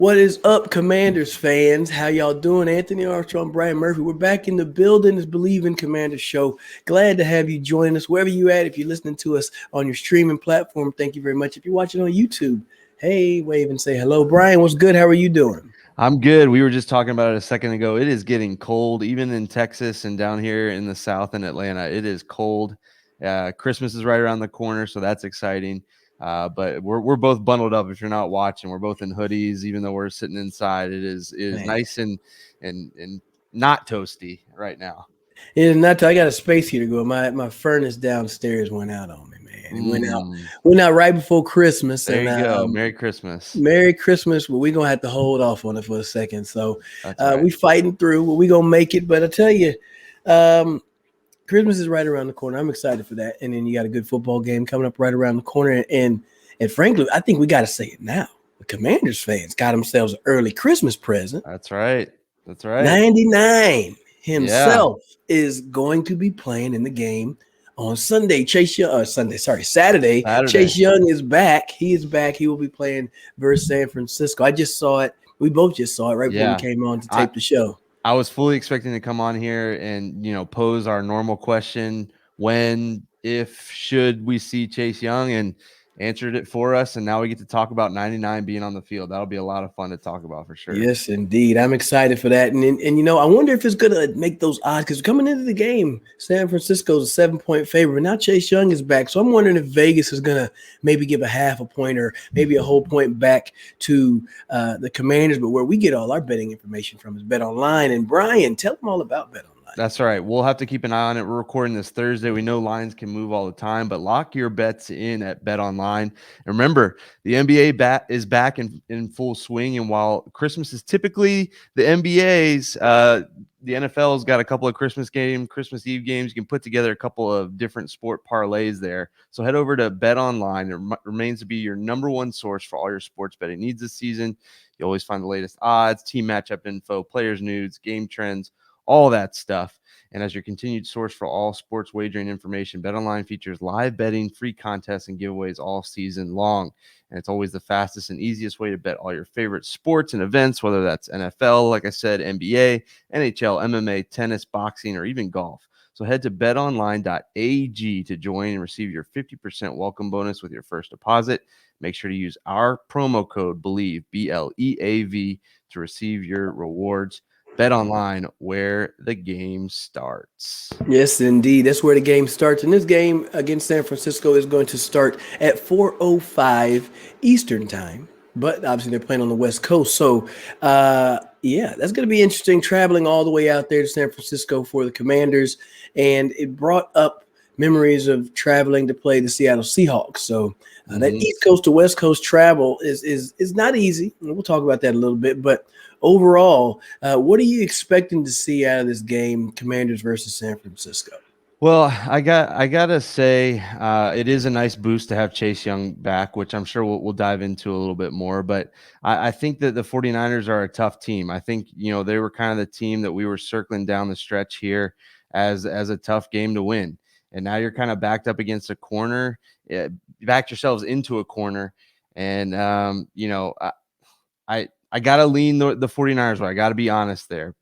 What is up, Commanders fans? How y'all doing? Anthony Armstrong, Brian Murphy. We're back in the building. It's Believe in Commanders show. Glad to have you join us wherever you at. If you're listening to us on your streaming platform, thank you very much. If you're watching on YouTube, hey, wave and say hello. Brian, what's good? How are you doing? I'm good. We were just talking about it a second ago. It is getting cold, even in Texas and down here in the South in Atlanta. It is cold. Christmas is right around the corner, so that's exciting. But we're both bundled up. If you're not watching, we're both in hoodies, even though we're sitting inside. It is Man, nice and not toasty right now. it's not. I got a space heater going. My furnace downstairs went out on me, man. It went out right before Christmas, There and you go. Merry Christmas. Merry Christmas. Well, we're gonna have to hold off on it for a second. So That's right. we fighting through. Well, we gonna make it. But I tell you, um, Christmas is right around the corner. I'm excited for that. And then you got a good football game coming up right around the corner. And frankly, I think we got to say it now. The Commanders fans got themselves an early Christmas present. That's right. That's right. 99 Yeah. himself is going to be playing in the game on Sunday. Saturday. Saturday. Chase Young is back. He is back. He will be playing versus San Francisco. I just saw it. We both just saw it right before we Yeah. came on to I, tape the show. I was fully expecting to come on here and, pose our normal question, when, if, should we see Chase Young, and answered it for us. And now we get to talk about 99 being on the field. That'll be a lot of fun to talk about for sure. Yes, indeed. I'm excited for that. And I wonder if it's going to make those odds, because coming into the game, San Francisco's a 7-point favorite. But now Chase Young is back. So I'm wondering if Vegas is going to maybe give a half a point or maybe a whole point back to the Commanders. But where we get all our betting information from is Bet Online. And Brian, tell them all about Bet Online. That's right. We'll have to keep an eye on it. We're recording this Thursday. We know lines can move all the time, but lock your bets in at Bet Online. And remember, the NBA is back in full swing. And while Christmas is typically the NBA's, the NFL's got a couple of Christmas Eve games. You can put together a couple of different sport parlays there. So head over to Bet Online. It remains to be your number one source for all your sports betting needs this season. You always find the latest odds, team matchup info, players' news, game trends, all that stuff. And as your continued source for all sports wagering information, BetOnline features live betting, free contests, and giveaways all season long. And it's always the fastest and easiest way to bet all your favorite sports and events, whether that's NFL, like I said, NBA, NHL, MMA, tennis, boxing, or even golf. So head to betonline.ag to join and receive your 50% welcome bonus with your first deposit. Make sure to use our promo code BELIEVE, BLEAV, to receive your rewards. Bet Online, where the game starts. Yes, indeed. That's where the game starts. And this game against San Francisco is going to start at 4:05 Eastern time. But obviously they're playing on the West Coast. So, that's going to be interesting, traveling all the way out there to San Francisco for the Commanders. And it brought up memories of traveling to play the Seattle Seahawks. So that East Coast to West Coast travel is not easy. And we'll talk about that a little bit. But overall, what are you expecting to see out of this game, Commanders versus San Francisco? Well, I gotta say, it is a nice boost to have Chase Young back, which I'm sure we'll dive into a little bit more. But I think that the 49ers are a tough team. I think, they were kind of the team that we were circling down the stretch here as a tough game to win. And now you're kind of backed up against a corner, backed yourselves into a corner. And, I got to lean the 49ers way. I got to be honest there.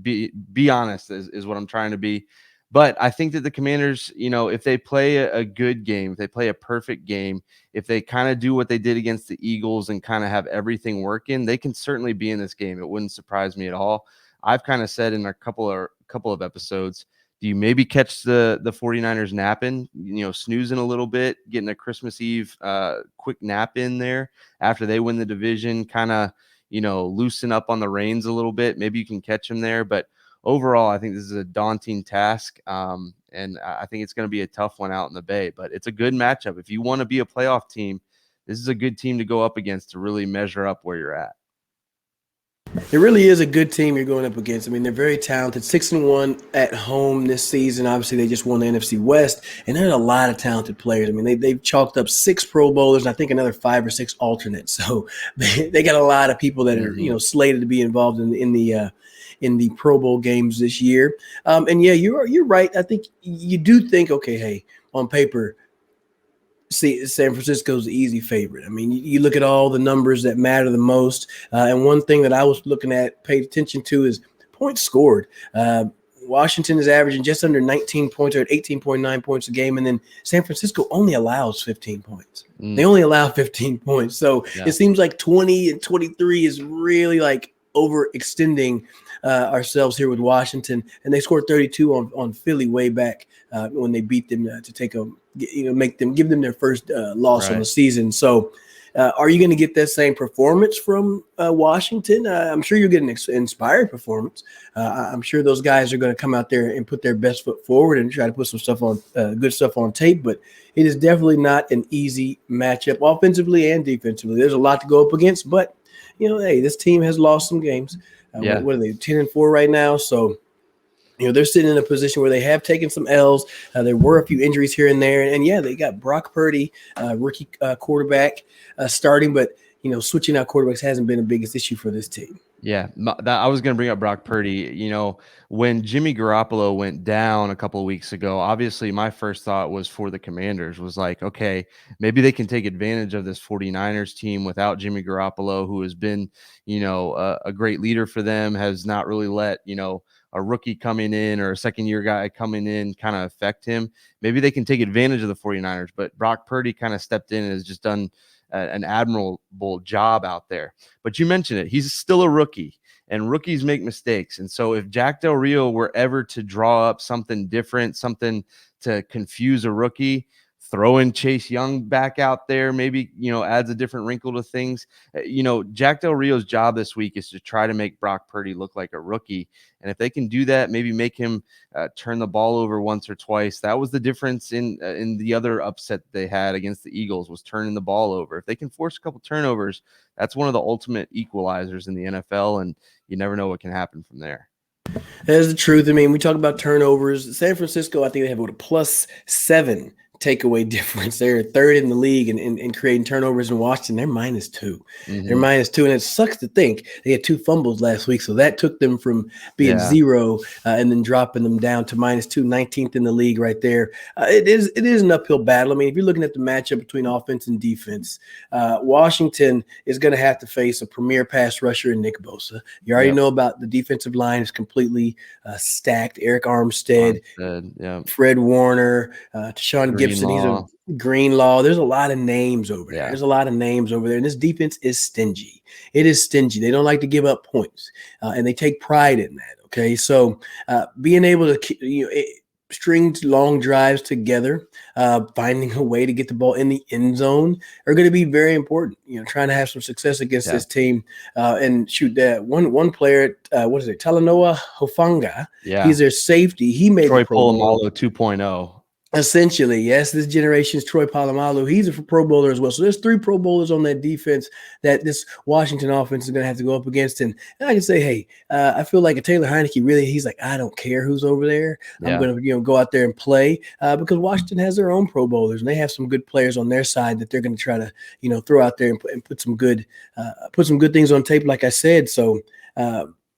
Be honest is what I'm trying to be. But I think that the Commanders, if they play a good game, if they play a perfect game, if they kind of do what they did against the Eagles and kind of have everything working, they can certainly be in this game. It wouldn't surprise me at all. I've kind of said in a couple of episodes, do you maybe catch the 49ers napping, snoozing a little bit, getting a Christmas Eve quick nap in there after they win the division, kind of, loosen up on the reins a little bit. Maybe you can catch them there. But overall, I think this is a daunting task, and I think it's going to be a tough one out in the Bay. But it's a good matchup. If you want to be a playoff team, this is a good team to go up against to really measure up where you're at. It really is a good team you're going up against. I mean, they're very talented. 6-1 at home this season. Obviously, they just won the NFC West, and there's a lot of talented players. I mean, they've chalked up 6 Pro Bowlers, and I think another 5 or 6 alternates. So they got a lot of people that are slated to be involved in the Pro Bowl games this year. And yeah, you're right. I think you do think, okay, hey, on paper, See, San Francisco's the easy favorite. I mean, you look at all the numbers that matter the most, and one thing that I was looking at, paid attention to, is points scored. Washington is averaging just under 19 points, or at 18.9 points a game, and then San Francisco only allows 15 points. They only allow 15 points. So Yeah. it seems like 20 and 23 is really like overextending ourselves here with Washington, and they scored 32 on Philly way back when they beat them to take a give them their first loss on the season. So. Are you going to get that same performance from Washington? I'm sure you're getting an inspired performance. I'm sure those guys are going to come out there and put their best foot forward and try to put some stuff on, good stuff on tape. But it is definitely not an easy matchup offensively and defensively. There's a lot to go up against, but hey, this team has lost some games. What are they, 10-4 right now? So they're sitting in a position where they have taken some L's. There were a few injuries here and there. And they got Brock Purdy, rookie quarterback, starting. But, switching out quarterbacks hasn't been the biggest issue for this team. Yeah, I was going to bring up Brock Purdy. When Jimmy Garoppolo went down a couple of weeks ago, obviously my first thought was for the Commanders was like, okay, maybe they can take advantage of this 49ers team without Jimmy Garoppolo, who has been, a great leader for them, has not really let, a rookie coming in or a second-year guy coming in kind of affect him. Maybe they can take advantage of the 49ers, but Brock Purdy kind of stepped in and has just done an admirable job out there. But you mentioned it. He's still a rookie, and rookies make mistakes. And so if Jack Del Rio were ever to draw up something different, something to confuse a rookie, throwing Chase Young back out there, maybe, adds a different wrinkle to things. Jack Del Rio's job this week is to try to make Brock Purdy look like a rookie. And if they can do that, maybe make him turn the ball over once or twice. That was the difference in the other upset they had against the Eagles, was turning the ball over. If they can force a couple turnovers, that's one of the ultimate equalizers in the NFL, and you never know what can happen from there. That is the truth. I mean, we talk about turnovers. San Francisco, I think they have a +7 takeaway difference. They're third in the league in creating turnovers. In Washington, they're -2. They're -2, and it sucks to think they had 2 fumbles last week, so that took them from being 0 and then dropping them down to -2, 19th in the league right there. It is an uphill battle. I mean, if you're looking at the matchup between offense and defense, Washington is going to have to face a premier pass rusher in Nick Bosa. You already know about the defensive line is completely stacked. Eric Armstead, Fred Warner, Tashawn Gibson. He's a Greenlaw. There's a lot of names over there. There's a lot of names over there. And this defense is stingy. It is stingy. They don't like to give up points, and they take pride in that. Okay. So being able to string long drives together, finding a way to get the ball in the end zone are going to be very important. Trying to have some success against this team, and shoot that one player. What is it? Talanoa Hufanga. Yeah. He's their safety. He made Troy the Pro Bowl. Polamalu 2.0. Essentially, yes, this generation's Troy Polamalu. He's a Pro Bowler as well. So there's 3 Pro Bowlers on that defense that this Washington offense is going to have to go up against. And I can say, hey, I feel like a Taylor Heineke, really, he's like, I don't care who's over there. I'm going to go out there and play because Washington has their own Pro Bowlers, and they have some good players on their side that they're going to try to throw out there and put some good things on tape, like I said. So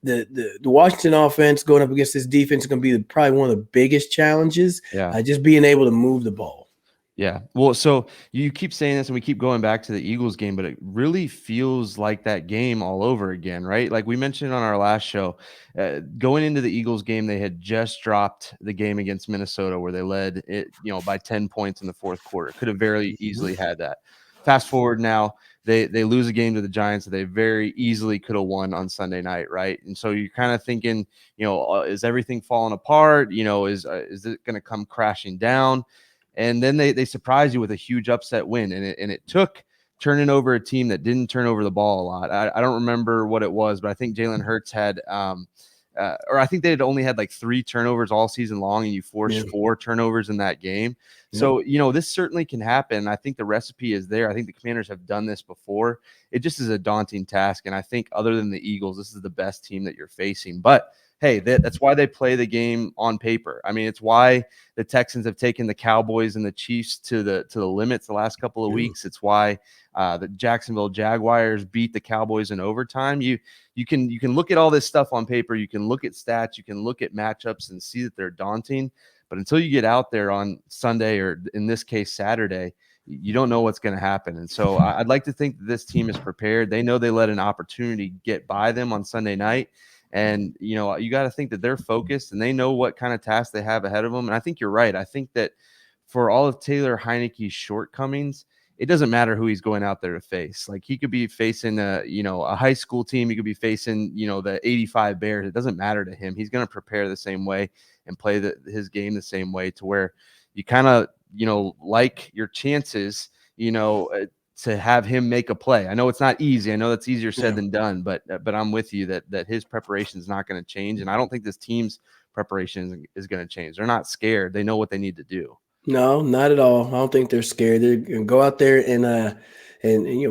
the Washington offense going up against this defense is going to be probably one of the biggest challenges. Just being able to move the ball. Yeah. Well, so you keep saying this and we keep going back to the Eagles game, but it really feels like that game all over again, right? Like we mentioned on our last show, going into the Eagles game, they had just dropped the game against Minnesota where they led it, by 10 points in the fourth quarter. Could have very easily had that. Fast forward now, they lose a game to the Giants that they very easily could have won on Sunday night, right? And so you're kind of thinking, is everything falling apart? Is it going to come crashing down? And then they surprise you with a huge upset win, and it took turning over a team that didn't turn over the ball a lot. I don't remember what it was, but I think Jalen Hurts had or I think they had only had like 3 turnovers all season long, and you forced 4 turnovers in that game. So, this certainly can happen. I think the recipe is there. I think the Commanders have done this before. It just is a daunting task. And I think other than the Eagles, this is the best team that you're facing. But hey, that's why they play the game on paper. I mean, it's why the Texans have taken the Cowboys and the Chiefs to the limits the last couple of weeks. It's why the Jacksonville Jaguars beat the Cowboys in overtime. You can look at all this stuff on paper. You can look at stats. You can look at matchups and see that they're daunting. But until you get out there on Sunday, or in this case Saturday, you don't know what's going to happen. And so I'd like to think that this team is prepared. They know they let an opportunity get by them on Sunday night. And, you got to think that they're focused and they know what kind of tasks they have ahead of them. And I think you're right. I think that for all of Taylor Heineke's shortcomings, it doesn't matter who he's going out there to face. Like, he could be facing a high school team. He could be facing, the 85 Bears. It doesn't matter to him. He's going to prepare the same way and play his game the same way, to where you kind of, like your chances, to have him make a play. I know it's not easy. I know that's easier said than done, but I'm with you that his preparation is not going to change. And I don't think this team's preparation is going to change. They're not scared. They know what they need to do. No, not at all. I don't think they're scared. They're going to go out there and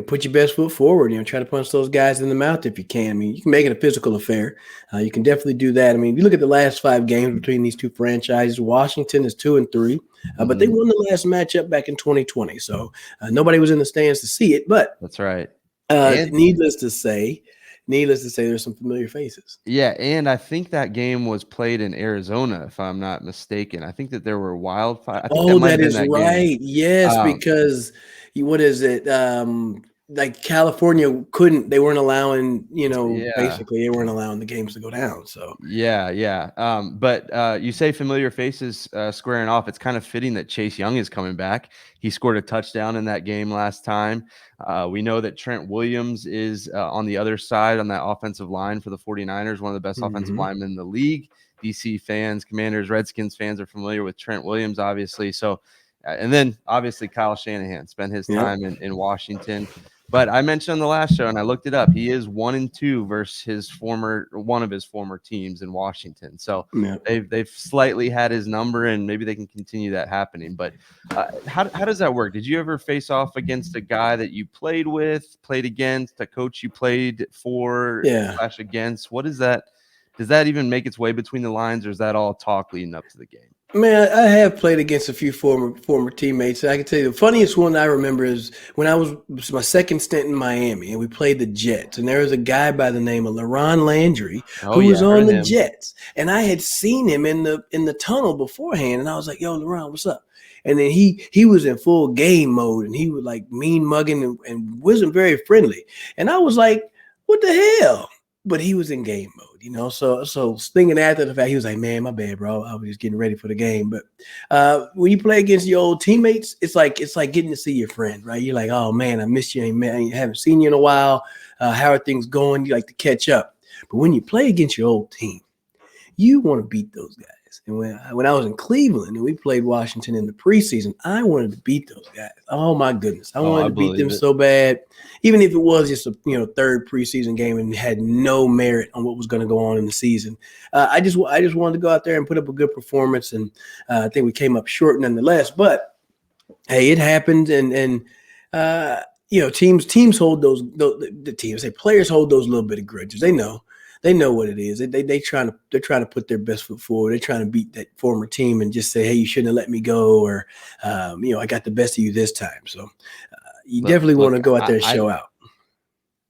put your best foot forward. Try to punch those guys in the mouth if you can. I mean, you can make it a physical affair. You can definitely do that. I mean, if you look at the last 5 games between these two franchises, Washington is 2-3, but they won the last matchup back in 2020. So nobody was in the stands to see it. But that's right. Needless to say, there's some familiar faces. Yeah, and I think that game was played in Arizona, if I'm not mistaken. I think that there were wildfires. That is right. Yes, because what is it? Like California they weren't allowing, basically they weren't allowing the games to go down. So yeah. But you say familiar faces squaring off. It's kind of fitting that Chase Young is coming back. He scored a touchdown in that game last time. We know that Trent Williams is on the other side on that offensive line for the 49ers, one of the best offensive linemen in the league. DC fans, Commanders, Redskins fans are familiar with Trent Williams, obviously. So, and then obviously Kyle Shanahan spent his time in Washington. But I mentioned on the last show, and I looked it up, he is 1-2 versus one of his former teams in Washington. So they've slightly had his number, and maybe they can continue that happening. But how does that work? Did you ever face off against a guy that you played with, played against, a coach you played for / against? What is that? Does that even make its way between the lines, or is that all talk leading up to the game? Man, I have played against a few former teammates. I can tell you the funniest one I remember is when it was my second stint in Miami, and we played the Jets. And there was a guy by the name of LaRon Landry who was on the Jets, and I had seen him in the tunnel beforehand. And I was like, "Yo, LaRon, what's up?" And then he was in full game mode, and he was like mean mugging and wasn't very friendly. And I was like, "What the hell?" But he was in game mode. So thinking after the fact, he was like, "Man, my bad, bro. I was just getting ready for the game." But when you play against your old teammates, it's like getting to see your friend, right? You're like, "Oh man, I missed you. I haven't seen you in a while. How are things going?" You like to catch up. But when you play against your old team, you want to beat those guys. And when I was in Cleveland and we played Washington in the preseason, I wanted to beat those guys. Oh my goodness, I wanted to beat them so bad. Even if it was just a third preseason game and had no merit on what was going to go on in the season, I just wanted to go out there and put up a good performance, and I think we came up short nonetheless. But hey, it happened, and teams hold players hold those little bit of grudges. They know what it is. They're trying to put their best foot forward. They're trying to beat that former team and just say, "Hey, you shouldn't have let me go," or I got the best of you this time. So you definitely want to go out there and show out.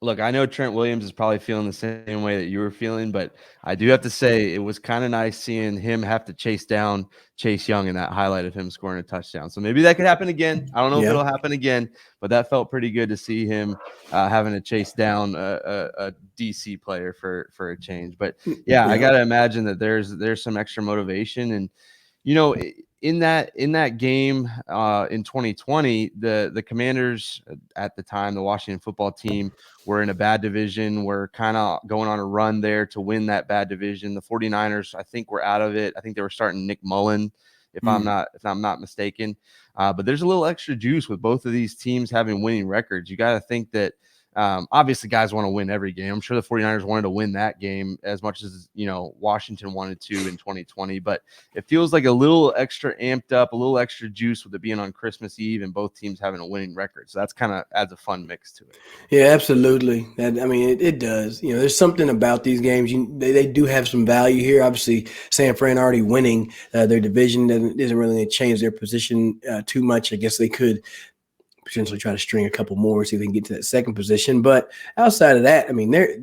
Look, I know Trent Williams is probably feeling the same way that you were feeling, but I do have to say it was kind of nice seeing him have to chase down Chase Young in that highlight of him scoring a touchdown. So maybe that could happen again. I don't know if it'll happen again, but that felt pretty good to see him having to chase down a DC player for a change. But I got to imagine that there's some extra motivation. And in that game in 2020, the Commanders at the time, the Washington football team, were in a bad division. We're kind of going on a run there to win that bad division. The 49ers, I think, were out of it. I think they were starting Nick Mullen, if I'm not mistaken. But there's a little extra juice with both of these teams having winning records. You got to think that obviously guys want to win every game. I'm sure the 49ers wanted to win that game as much as Washington wanted to in 2020, but it feels like a little extra amped up, a little extra juice with it being on Christmas Eve and both teams having a winning record. So that's kind of adds a fun mix to it. Yeah, absolutely. It does. There's something about these games. They do have some value here. Obviously, San Fran already winning their division isn't really going to change their position too much. I guess they could potentially try to string a couple more, see if they can get to that second position. But outside of that, I mean, they're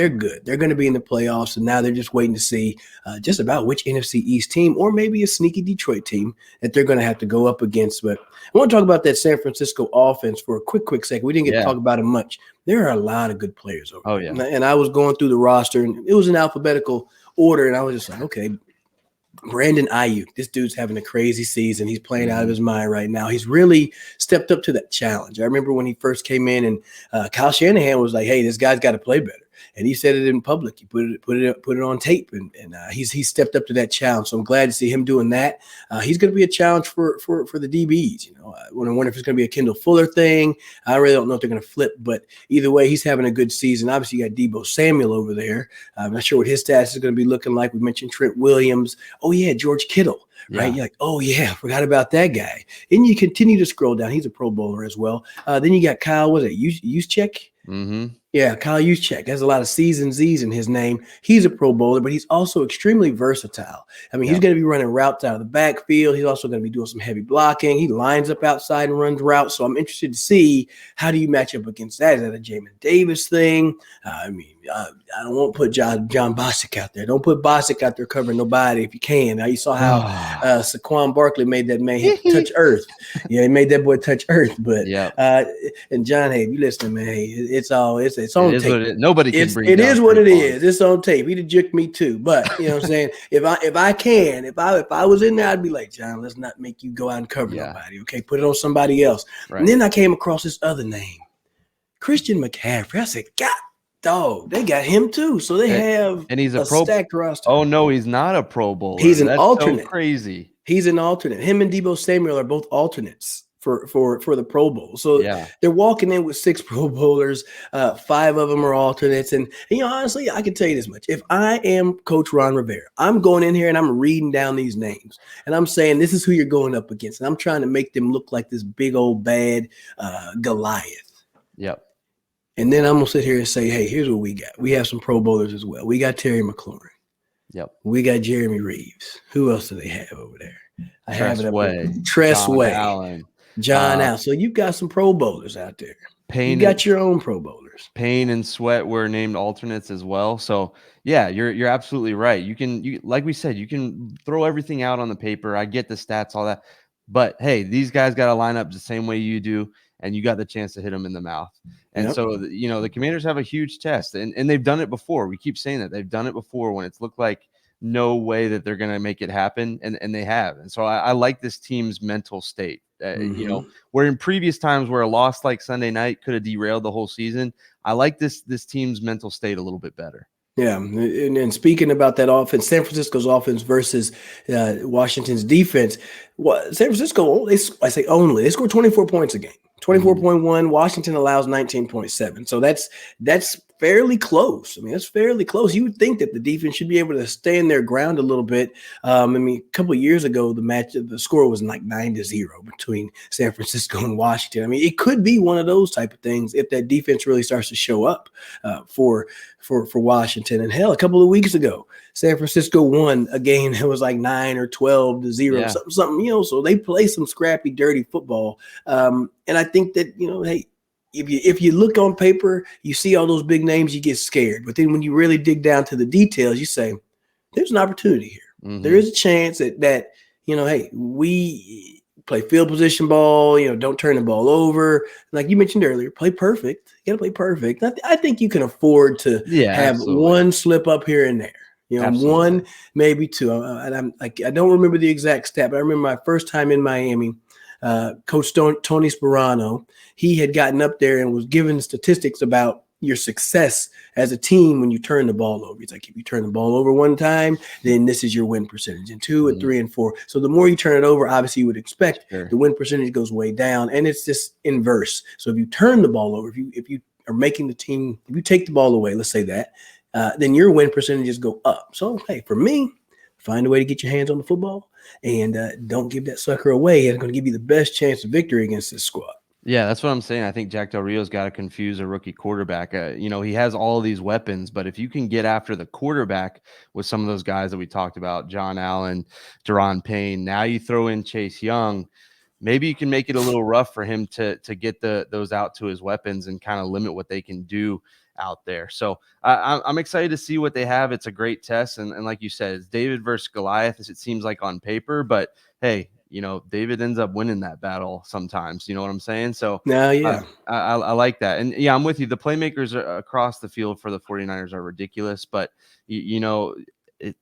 good. They're going to be in the playoffs, and now they're just waiting to see just about which NFC East team or maybe a sneaky Detroit team that they're going to have to go up against. But I want to talk about that San Francisco offense for a quick second. We didn't get to talk about it much. There are a lot of good players over there. And I was going through the roster, and it was in alphabetical order, and I was just like, okay, Brandon Ayuk, this dude's having a crazy season. He's playing out of his mind right now. He's really stepped up to that challenge. I remember when he first came in, and Kyle Shanahan was like, "Hey, this guy's got to play better." And he said it in public. He put it on tape, and he's stepped up to that challenge. So I'm glad to see him doing that. He's going to be a challenge for the DBs. You know, I wonder if it's going to be a Kendall Fuller thing. I really don't know if they're going to flip, but either way, he's having a good season. Obviously, you got Deebo Samuel over there. I'm not sure what his stats is going to be looking like. We mentioned Trent Williams. Oh yeah, George Kittle. Right? You're like, oh yeah, forgot about that guy. And you continue to scroll down. He's a Pro Bowler as well. Then you got Kyle. Was it Juszczyk? Yeah, Kyle Juszczyk has a lot of C's and Z's in his name. He's a Pro Bowler, but he's also extremely versatile. I mean, he's going to be running routes out of the backfield. He's also going to be doing some heavy blocking. He lines up outside and runs routes. So I'm interested to see, how do you match up against that? Is that a Jamin Davis thing? I don't want to put John Bostic out there. Don't put Bostic out there covering nobody if you can. Now, you saw how Saquon Barkley made that man touch earth. Yeah, he made that boy touch earth. But and John, hey, if you listening, man, hey, it's on tape. Nobody can bring it is what it is. It's on tape. He'd have juked me too. But you know what I'm saying? if I was in there, I'd be like, John, let's not make you go out and cover nobody. Okay, put it on somebody else. Right. And then I came across this other name, Christian McCaffrey. I said, God, dog, they got him too. So they have and he's a stacked roster. Oh no, he's not a Pro Bowler. He's an alternate. So crazy. He's an alternate. Him and Deebo Samuel are both alternates for the Pro Bowl. So they're walking in with 6 Pro Bowlers. 5 of them are alternates. And you know, honestly, I can tell you this much. If I am Coach Ron Rivera, I'm going in here and I'm reading down these names. And I'm saying, this is who you're going up against. And I'm trying to make them look like this big old bad Goliath. Yep. And then I'm going to sit here and say, hey, here's what we got. We have some Pro Bowlers as well. We got Terry McLaurin. Yep. We got Jeremy Reaves. Who else do they have over there? I have it up there. John Allen. So you've got some Pro Bowlers out there. You got your own Pro Bowlers. Payne and Sweat were named alternates as well. So yeah, you're absolutely right. You like we said, you can throw everything out on the paper. I get the stats, all that. But hey, these guys got to line up the same way you do, and you got the chance to hit them in the mouth. And so, you know, the Commanders have a huge test, and they've done it before. We keep saying that. They've done it before when it's looked like no way that they're going to make it happen, and they have. And so I like this team's mental state. You know, where in previous times where a loss like Sunday night could have derailed the whole season, I like this team's mental state a little bit better. Yeah, and speaking about that offense, San Francisco's offense versus Washington's defense, San Francisco, they score 24 points a game. 24.1. Washington allows 19.7. So that's fairly close. I mean, that's fairly close. You would think that the defense should be able to stand their ground a little bit. I mean, a couple of years ago, the score was like 9-0 between San Francisco and Washington. I mean, it could be one of those type of things if that defense really starts to show up for Washington. And hell, a couple of weeks ago, San Francisco won a game that was like 9 or 12-0, something, you know. So they play some scrappy, dirty football. And I think that, you know, hey, if you look on paper, you see all those big names, you get scared. But then when you really dig down to the details, you say, there's an opportunity here. There is a chance that, you know, hey, we play field position ball, you know, don't turn the ball over. Like you mentioned earlier, play perfect. You got to play perfect. I think you can afford to have one slip up here and there. You know, one, maybe two. And I'm like, I don't remember the exact stat, but I remember my first time in Miami. Coach Tony Sperano, he had gotten up there and was giving statistics about your success as a team when you turn the ball over. He's like, if you turn the ball over one time, then this is your win percentage, and 2 and 3 and 4. So the more you turn it over, obviously you would expect the win percentage goes way down, and it's just inverse. So if you turn the ball over, if you are making the team, if you take the ball away, let's say that, then your win percentages go up. So hey, for me, find a way to get your hands on the football and don't give that sucker away. It's going to give you the best chance of victory against this squad. Yeah, that's what I'm saying. I think Jack Del Rio's got to confuse a rookie quarterback. You know, he has all these weapons, but if you can get after the quarterback with some of those guys that we talked about, John Allen, Daron Payne, now you throw in Chase Young, maybe you can make it a little rough for him to get those out to his weapons and kind of limit what they can do out there. So I'm excited to see what they have. It's a great test, and like you said, it's David versus Goliath, as it seems like on paper. But hey, David ends up winning that battle sometimes. You know what I'm saying? So Now, yeah. I like that. And yeah, I'm with you. The playmakers across the field for the 49ers are ridiculous, but it,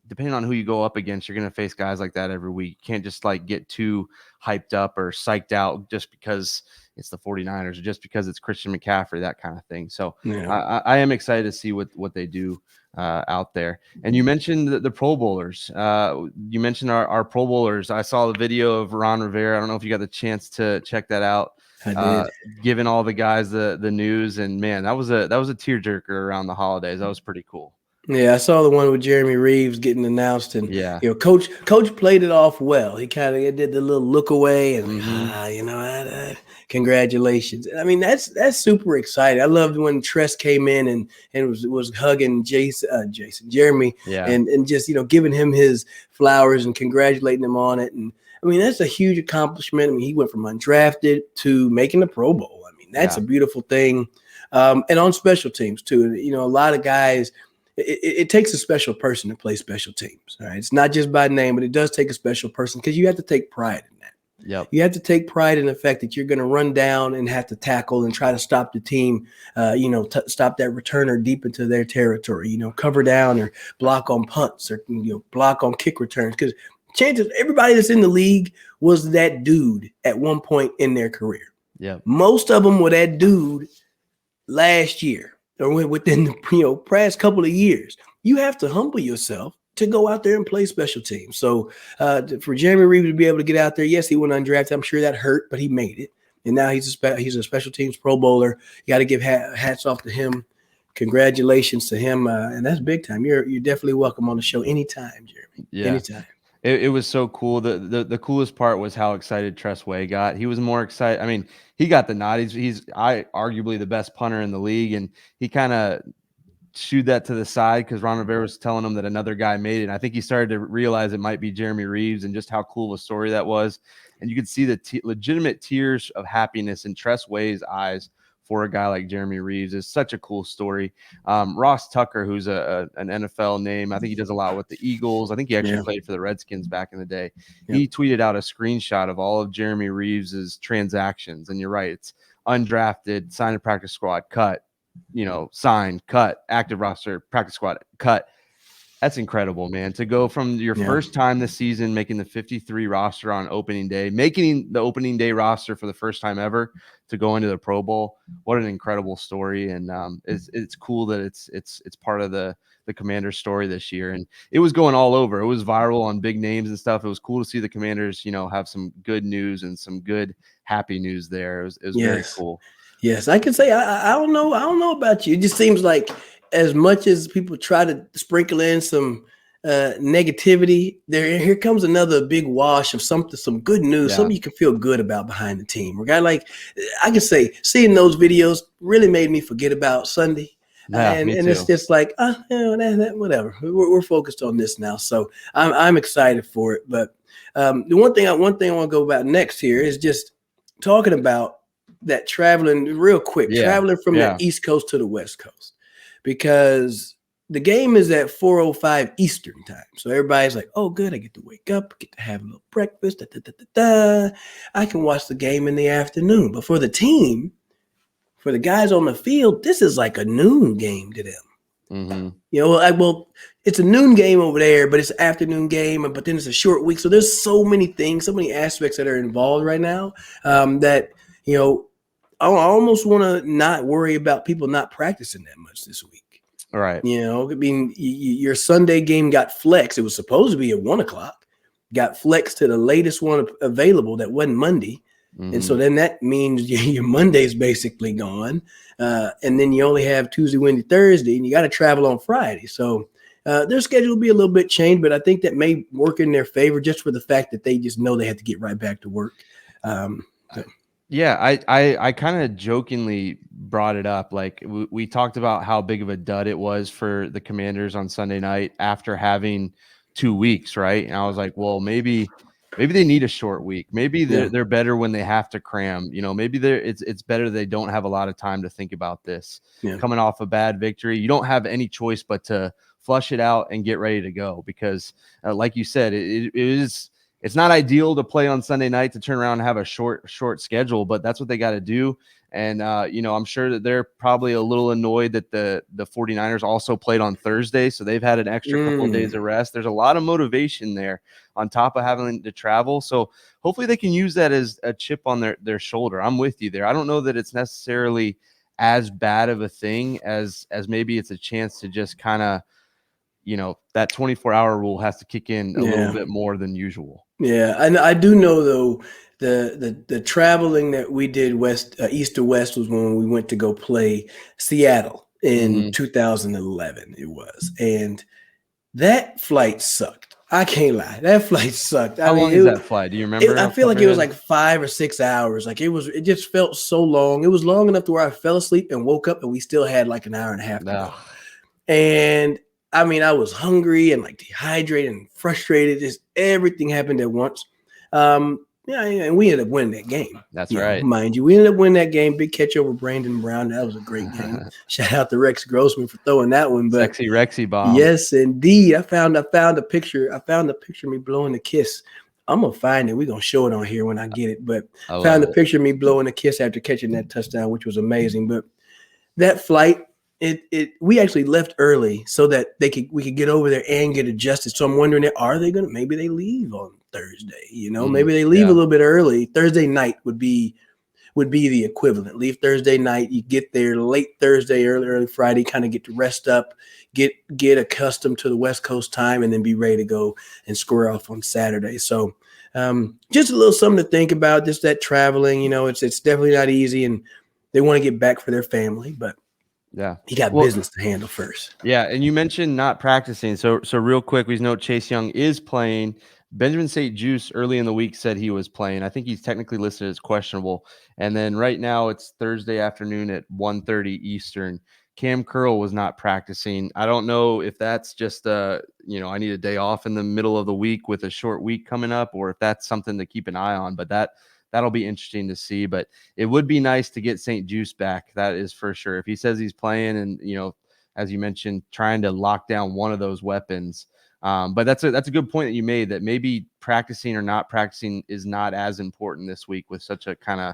depending on who you go up against, you're going to face guys like that every week. You can't just like get too hyped up or psyched out just because it's the 49ers or just because it's Christian McCaffrey, that kind of thing. So Yeah. I am excited to see what they do out there. And you mentioned the Pro Bowlers. You mentioned our Pro Bowlers. I saw the video of Ron Rivera. I don't know if you got the chance to check that out. I did. Giving all the guys the news, and man, that was a tearjerker around the holidays. That was pretty cool. Yeah, I saw the one with Jeremy Reaves getting announced, and Yeah. Coach played it off well. He kind of did the little look away, and congratulations. I mean, that's super exciting. I loved when Tress came in and was hugging Jeremy, Yeah. and just giving him his flowers and congratulating him on it. And I mean, that's a huge accomplishment. I mean, he went from undrafted to making the Pro Bowl. I mean, that's a beautiful thing. And on special teams too. A lot of guys. It takes a special person to play special teams. All right. It's not just by name, but it does take a special person because you have to take pride in that. Yep. You have to take pride in the fact that you're going to run down and have to tackle and try to stop the team, stop that returner deep into their territory, cover down or block on punts or, block on kick returns. Because chances, everybody that's in the league was that dude at one point in their career. Yeah. Most of them were that dude last year. Or within the past couple of years, you have to humble yourself to go out there and play special teams. So for Jeremy Reaves to be able to get out there, yes, he went undrafted. I'm sure that hurt, but he made it, and now he's a special teams Pro Bowler. You got to give hats off to him. Congratulations to him, and that's big time. You're definitely welcome on the show anytime, Jeremy. Yeah. Anytime. It was so cool. The coolest part was how excited Tress Way got. He was more excited. I mean, he got the nod. He's arguably the best punter in the league, and he kind of shooed that to the side because Ron Rivera was telling him that another guy made it. And I think he started to realize it might be Jeremy Reaves, and just how cool of a story that was. And you could see the legitimate tears of happiness in Tress Way's eyes for a guy like Jeremy Reaves. Is such a cool story. Ross Tucker, who's an NFL name, I think he does a lot with the Eagles. I think he actually played for the Redskins back in the day. Yep. He tweeted out a screenshot of all of Jeremy Reaves's transactions. And you're right, it's undrafted, signed a practice squad, cut, signed, cut, active roster, practice squad, cut. That's incredible, man. To go from your first time this season, making the 53 roster on opening day, making the opening day roster for the first time ever, to go into the Pro Bowl. What an incredible story. And it's cool that it's part of the Commanders story this year. And it was going all over. It was viral on big names and stuff. It was cool to see the Commanders, have some good news and some good, happy news there. It was very cool. Yes, I can say I don't know. I don't know about you. It just seems like as much as people try to sprinkle in some negativity, here comes another big wash of some good news, something you can feel good about behind the team. A guy like, I can say, seeing those videos really made me forget about Sunday. And it's just like, whatever. We're focused on this now, so I'm excited for it. But the one thing I want to go about next here is just talking about that traveling real quick, traveling from the East Coast to the West Coast, because the game is at 4:05 Eastern time. So everybody's like, oh, good. I get to wake up, get to have a little breakfast. I can watch the game in the afternoon. But for the team, for the guys on the field, this is like a noon game to them. Mm-hmm. It's a noon game over there, but it's an afternoon game, but then it's a short week. So there's so many things, so many aspects that are involved right now that, I almost want to not worry about people not practicing that much this week. All right. I mean, your Sunday game got flexed. It was supposed to be at 1:00, got flexed to the latest one available that wasn't Monday. Mm-hmm. And so then that means your Monday's basically gone. And then you only have Tuesday, Wednesday, Thursday, and you got to travel on Friday. So their schedule will be a little bit changed, but I think that may work in their favor just for the fact that they just know they have to get right back to work. Yeah, I kind of jokingly brought it up. Like we talked about how big of a dud it was for the Commanders on Sunday night after having 2 weeks, right? And I was like, well, maybe maybe they need a short week. Maybe Yeah. they're better when they have to cram. Maybe it's better they don't have a lot of time to think about this. Yeah. Coming off a bad victory, you don't have any choice but to flush it out and get ready to go because, like you said, it's not ideal to play on Sunday night to turn around and have a short schedule, but that's what they got to do. And, I'm sure that they're probably a little annoyed that the 49ers also played on Thursday. So they've had an extra couple of days of rest. There's a lot of motivation there on top of having to travel. So hopefully they can use that as a chip on their shoulder. I'm with you there. I don't know that it's necessarily as bad of a thing as maybe it's a chance to just kind of, that 24-hour rule has to kick in a little bit more than usual. Yeah, and I do know though the traveling that we did east to west was when we went to go play Seattle in 2011. It was, and that flight sucked. I can't lie, that flight sucked. How long is that flight? Do you remember? I feel like it was like 5 or 6 hours. Like it just felt so long. It was long enough to where I fell asleep and woke up, and we still had like an hour and a half to go. And I mean, I was hungry and like dehydrated and frustrated. Just everything happened at once. And we ended up winning that game. That's right. Mind you, we ended up winning that game. Big catch over Brandon Brown. That was a great game. Shout out to Rex Grossman for throwing that one. But Sexy Rexy bomb. Yes, indeed. I found a picture. I found a picture of me blowing a kiss. I'm gonna find it. We're gonna show it on here when I get it. But I found a picture of me blowing a kiss after catching that touchdown, which was amazing. But that flight, we actually left early so that we could get over there and get adjusted. So I'm wondering, maybe they leave on Thursday, maybe they leave a little bit early. Thursday night would be the equivalent. Leave Thursday night, you get there late Thursday, early Friday, kind of get to rest up, get accustomed to the West Coast time, and then be ready to go and square off on Saturday. So just a little something to think about, just that traveling, it's definitely not easy, and they want to get back for their family, but yeah, he got business to handle first. Yeah, and you mentioned not practicing. So real quick, we know Chase Young is playing. Benjamin St. Juice early in the week said he was playing. I think he's technically listed as questionable. And then right now it's Thursday afternoon at 1:30 Eastern. Cam Curl was not practicing. I don't know if that's just I need a day off in the middle of the week with a short week coming up, or if that's something to keep an eye on. But that'll be interesting to see. But it would be nice to get St. Juice back. That is for sure. If he says he's playing and, as you mentioned, trying to lock down one of those weapons. But that's a good point that you made, that maybe practicing or not practicing is not as important this week with such a kind of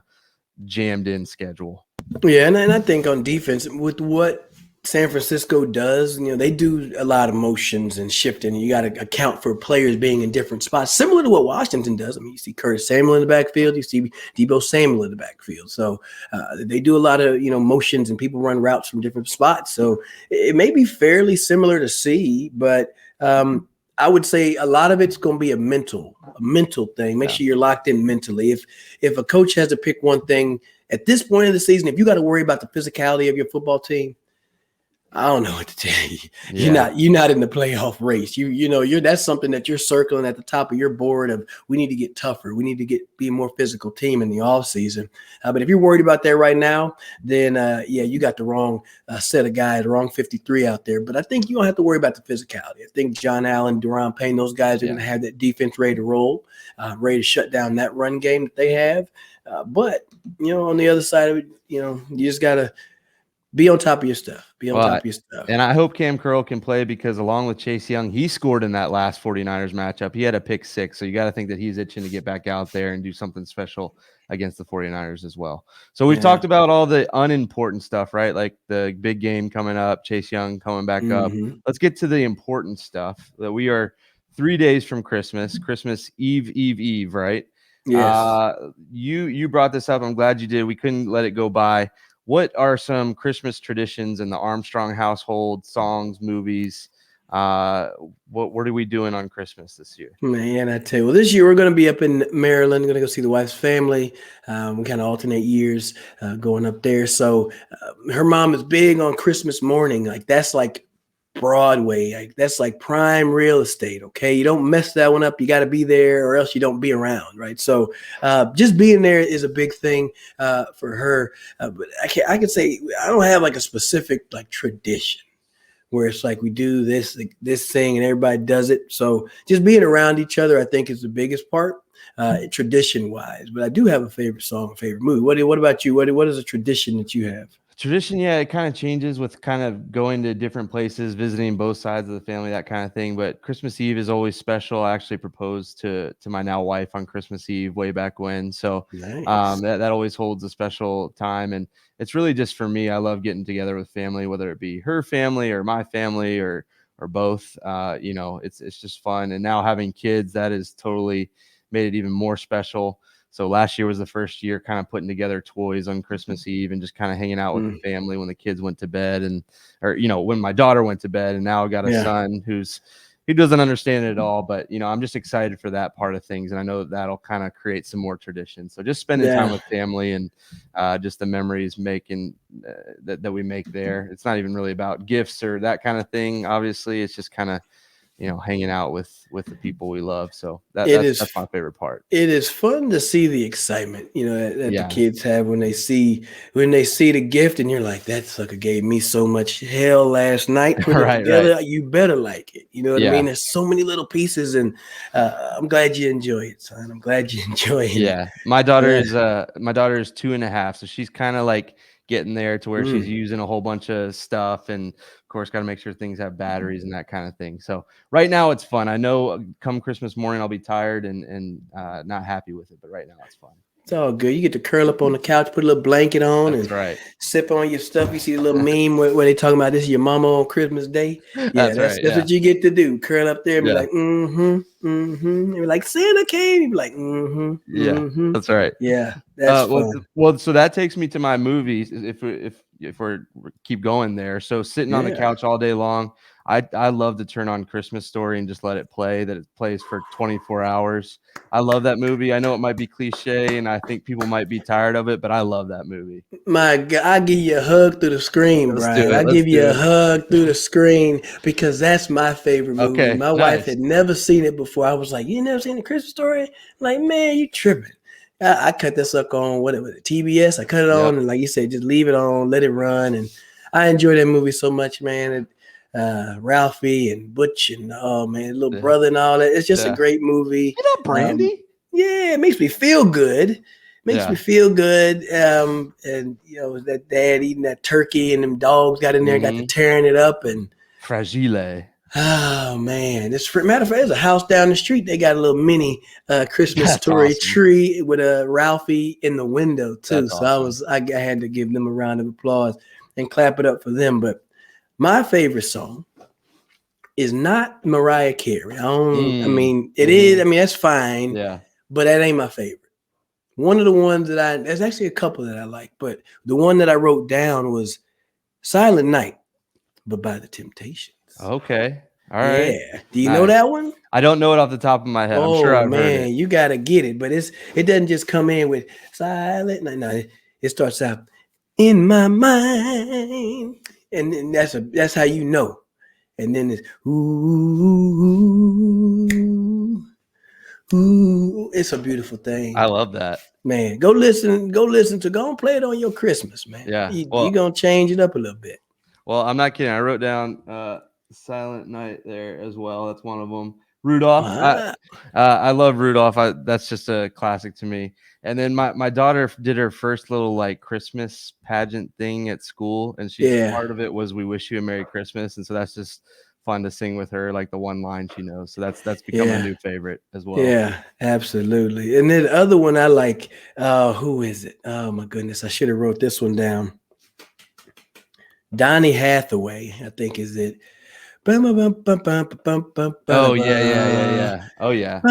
jammed in schedule. Yeah, and I think on defense, with what San Francisco does, they do a lot of motions and shifting. You got to account for players being in different spots, similar to what Washington does. I mean, you see Curtis Samuel in the backfield, you see Deebo Samuel in the backfield. So they do a lot of, motions, and people run routes from different spots. So it may be fairly similar to C, but I would say a lot of it's going to be a mental thing. Make sure you're locked in mentally. If a coach has to pick one thing at this point of the season, if you got to worry about the physicality of your football team, I don't know what to tell you. Yeah. You're not in the playoff race. That's something that you're circling at the top of your board of, we need to get tougher. We need to be a more physical team in the offseason. But if you're worried about that right now, then you got the wrong set of guys, the wrong 53 out there. But I think you don't have to worry about the physicality. I think John Allen, Deron Payne, those guys are going to have that defense ready to roll, ready to shut down that run game that they have. But on the other side of it, you just got to be on top of your stuff. And I hope Cam Curl can play, because along with Chase Young, he scored in that last 49ers matchup. He had a pick 6. So you got to think that he's itching to get back out there and do something special against the 49ers as well. So we've talked about all the unimportant stuff, right? Like the big game coming up, Chase Young coming back up. Let's get to the important stuff. That we are 3 days from Christmas Eve, right? Yes. You brought this up. I'm glad you did. We couldn't let it go by. What are some Christmas traditions in the Armstrong household? Songs, movies? What are we doing on Christmas this year? Man, I tell you, well, this year we're going to be up in Maryland. Going to go see the wife's family. We kind of alternate years going up there. So her mom is big on Christmas morning. Like that's like Broadway. Like that's like prime real estate. Okay, you don't mess that one up. You got to be there, or else you don't be around, right? So just being there is a big thing for her. But I can say I don't have like a specific like tradition where it's like we do this thing and everybody does it. So just being around each other, I think, is the biggest part. tradition wise. But I do have a favorite song, a favorite movie. What about you? What is a tradition that you have? Tradition, yeah, it kind of changes with kind of going to different places, visiting both sides of the family, that kind of thing. But Christmas Eve is always special. I actually proposed to my now wife on Christmas Eve way back when, so Nice. that always holds a special time. And it's really just for me. I love getting together with family, whether it be her family or my family or both. It's just fun. And now having kids, that has totally made it even more special. So last year was the first year kind of putting together toys on Christmas Eve and just kind of hanging out with the Mm, family when the kids went to bed or when my daughter went to bed. And now I got a yeah. son who doesn't understand it at all, but I'm just excited for that part of things. And I know that'll kind of create some more traditions. So just spending time Yeah. with family and just the memories making that we make there. It's not even really about gifts or that kind of thing. Obviously, it's just kind of hanging out with the people we love. So It that's is my favorite part. it is fun to see the excitement, that the Yeah. kids have when they see the gift, and you're like, that sucker gave me so much hell last night putting it Right. together. You better like it. You know what I Yeah. mean? There's so many little pieces, and I'm glad you enjoy it, son. I'm glad you're enjoying it. Yeah. My daughter Yeah. is my daughter is 2.5, so she's kind of like getting there to where she's Mm. using a whole bunch of stuff, and of course got to make sure things have batteries and that kind of thing. So right now it's fun. I know come Christmas morning I'll be tired and not happy with it, but right now it's fun. It's all good. You get to curl up on the couch, put a little blanket on, That's and right. sip on your stuff. You see a little meme where they talking about this is your mama on Christmas Day. Yeah, That's that's right. that's Yeah. what you get to do. Curl up there and be Yeah. like, mm-hmm, mm-hmm. And be like, Santa came. You be like, mm-hmm, Yeah. mm-hmm. That's right. Yeah, that's Well, fun. so that takes me to my movies. If we keep going there, so sitting on the Yeah. couch all day long, I love to turn on Christmas Story and just let it play. That it plays for 24 hours. I love that movie. I know it might be cliche, and I think people might be tired of it, but I love that movie. My God, I give you a hug through the screen, Let's do Brian. I it. Let's give you do a it. hug through the screen because that's my favorite movie. Okay, My wife nice. had never seen it before. I was like, "You never seen the Christmas Story?" I'm like, man, you tripping? I cut this up on what it was, TBS. I cut it Yep. on, and like you said, just leave it on, let it run. And I enjoy that movie so much, man. And, Ralphie and Butch and oh man, little Yeah. brother and all that. It's just a Yeah. great movie. You know Um, Brandy? yeah, it makes me feel good. Makes me Yeah. feel good. And that dad eating that turkey and them dogs got in there, got to Mm-hmm. tearing it up. And Fragile. oh man, this matter of fact, there's a house down the street. They got a little mini Christmas That's story awesome. tree with a Ralphie in the window too. That's So awesome. I had to give them a round of applause and clap it up for them. But my favorite song is not Mariah Carey. I Mm. mean, it is. Mm-hmm. I mean, that's fine, Yeah. but that ain't my favorite. One of the ones there's actually a couple that I like, but the one that I wrote down was Silent Night, but by the Temptations. Okay. All right. Yeah. Do you know Nice. that one? I don't know it off the top of my head. I'm sure Oh I've heard it. man, you gotta get it, but it doesn't just come in with Silent Night. No, it starts out in my mind, and then that's how you know. And then it's ooh, ooh, it's a beautiful thing. I love that. Man, go and play it on your Christmas, man. Yeah. You're gonna change it up a little bit. Well, I'm not kidding. I wrote down Silent Night there as well. That's one of them. Rudolph. Wow. I love Rudolph. That's just a classic to me. And then my daughter did her first little like Christmas pageant thing at school, and Yeah. part of it was "We wish you a Merry Christmas," and so that's just fun to sing with her, like the one line she knows. So that's become a Yeah. new favorite as well. Yeah, absolutely. And then the other one I like, who is it? Oh my goodness, I should have wrote this one down. Donny Hathaway, I think is it. Oh yeah. Oh yeah.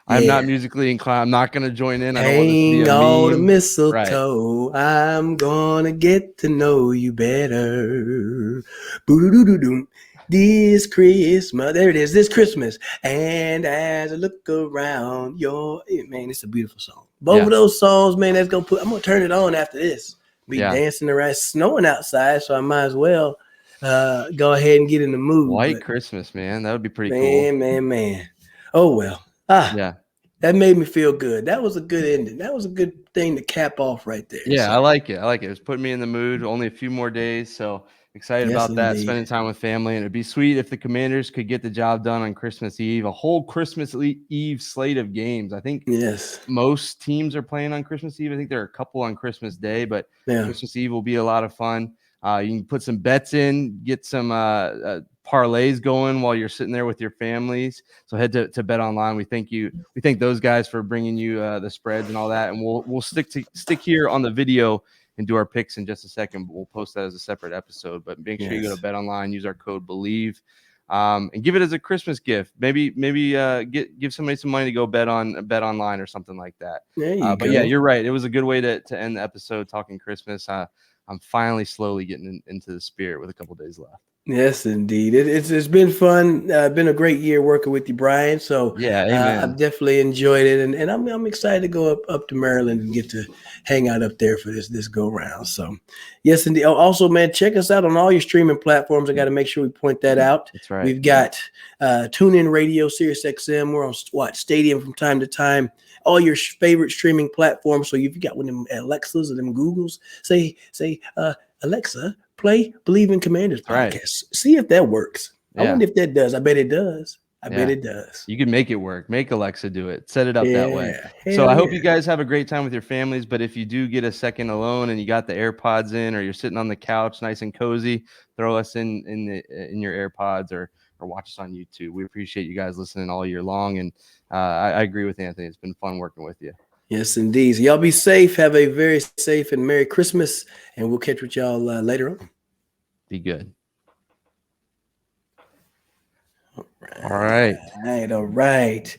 I'm not musically inclined. I'm not gonna join in. I don't want this to be a Hang all the meme. Right. mistletoe. I'm gonna get to know you better. Boo-doo-doo-doo-doo. This Christmas, there it is. This Christmas, and as I look around, man, it's a beautiful song. Both of those songs, man. I'm gonna turn it on after this. Be dancing around. It's snowing outside, so I might as well go ahead and get in the mood. White But Christmas, man. That would be pretty cool. man. Oh well. Yeah. That made me feel good. That was a good ending. That was a good thing to cap off right there. Yeah, I So, like it. I like it. It's putting me in the mood. Only a few more days, so excited yes, about that. indeed. Spending time with family, and it'd be sweet if the Commanders could get the job done on Christmas Eve. A whole Christmas Eve slate of games. I think Yes. most teams are playing on Christmas Eve. I think there are a couple on Christmas Day, but Yeah. Christmas Eve will be a lot of fun. You can put some bets in, get some parlays going while you're sitting there with your families. So head to Bet Online. We thank those guys for bringing you the spreads and all that, and we'll stick here on the video and do our picks in just a second. But we'll post that as a separate episode. But make sure you go to Yes. Bet Online, use our code BELIEVE. And give it as a Christmas gift. Maybe give somebody some money to go bet online or something like that. There you But yeah, go. you're right. It was a good way to end the episode talking Christmas. I'm finally slowly getting into the spirit with a couple days left. Yes, indeed. It's been fun. Been a great year working with you, Brian. So Yeah, I've amen. definitely enjoyed it, and I'm excited to go up to Maryland and get to hang out up there for this go round. So yes, indeed. Oh, also, man, check us out on all your streaming platforms. I got to make sure we point that out. That's right. We've got TuneIn Radio, SiriusXM. We're on Stadium from time to time. All your favorite streaming platforms. So if you got one of them Alexas or them Googles, say Alexa, play Believe in Commanders That's right. podcast. See if that works. I Yeah. wonder if that does. I bet it does. I bet Yeah. it does. You can make it work. Make Alexa do it. Set it up that way. Yeah. So Hell I hope yeah. you guys have a great time with your families. But if you do get a second alone and you got the AirPods in, or you're sitting on the couch, nice and cozy, throw us in your AirPods or watch us on YouTube. We appreciate you guys listening all year long, and I agree with Anthony. It's been fun working with you. Yes, indeed. So y'all be safe. Have a very safe and Merry Christmas, and we'll catch with y'all later on. Be good. All right. All right.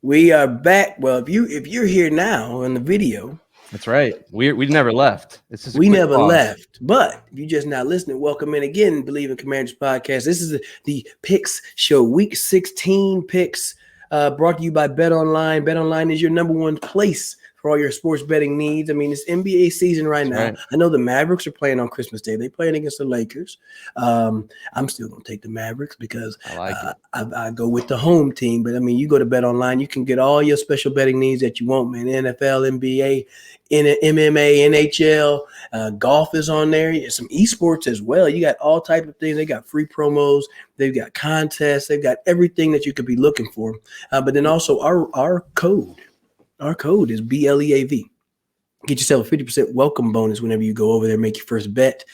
We are back. Well, if you're here now in the video, That's right. We never left. This is a we quick never pause. left. But if you're just not listening, welcome in again, Believe in Commanders podcast. This is the Picks Show, Week 16 picks, brought to you by Bet Online. Bet Online is your number one place for all your sports betting needs. I mean, it's NBA season right now. Right. I know the Mavericks are playing on Christmas Day. They're playing against the Lakers. I'm still going to take the Mavericks because I like it. I go with the home team. But, I mean, you go to Bet Online, you can get all your special betting needs that you want, man. NFL, NBA, MMA, NHL, golf is on there. Some esports as well. You got all type of things. They got free promos. They've got contests. They've got everything that you could be looking for. But then also our code. Our code is BLEAV. Get yourself a 50% welcome bonus whenever you go over there and make your first bet.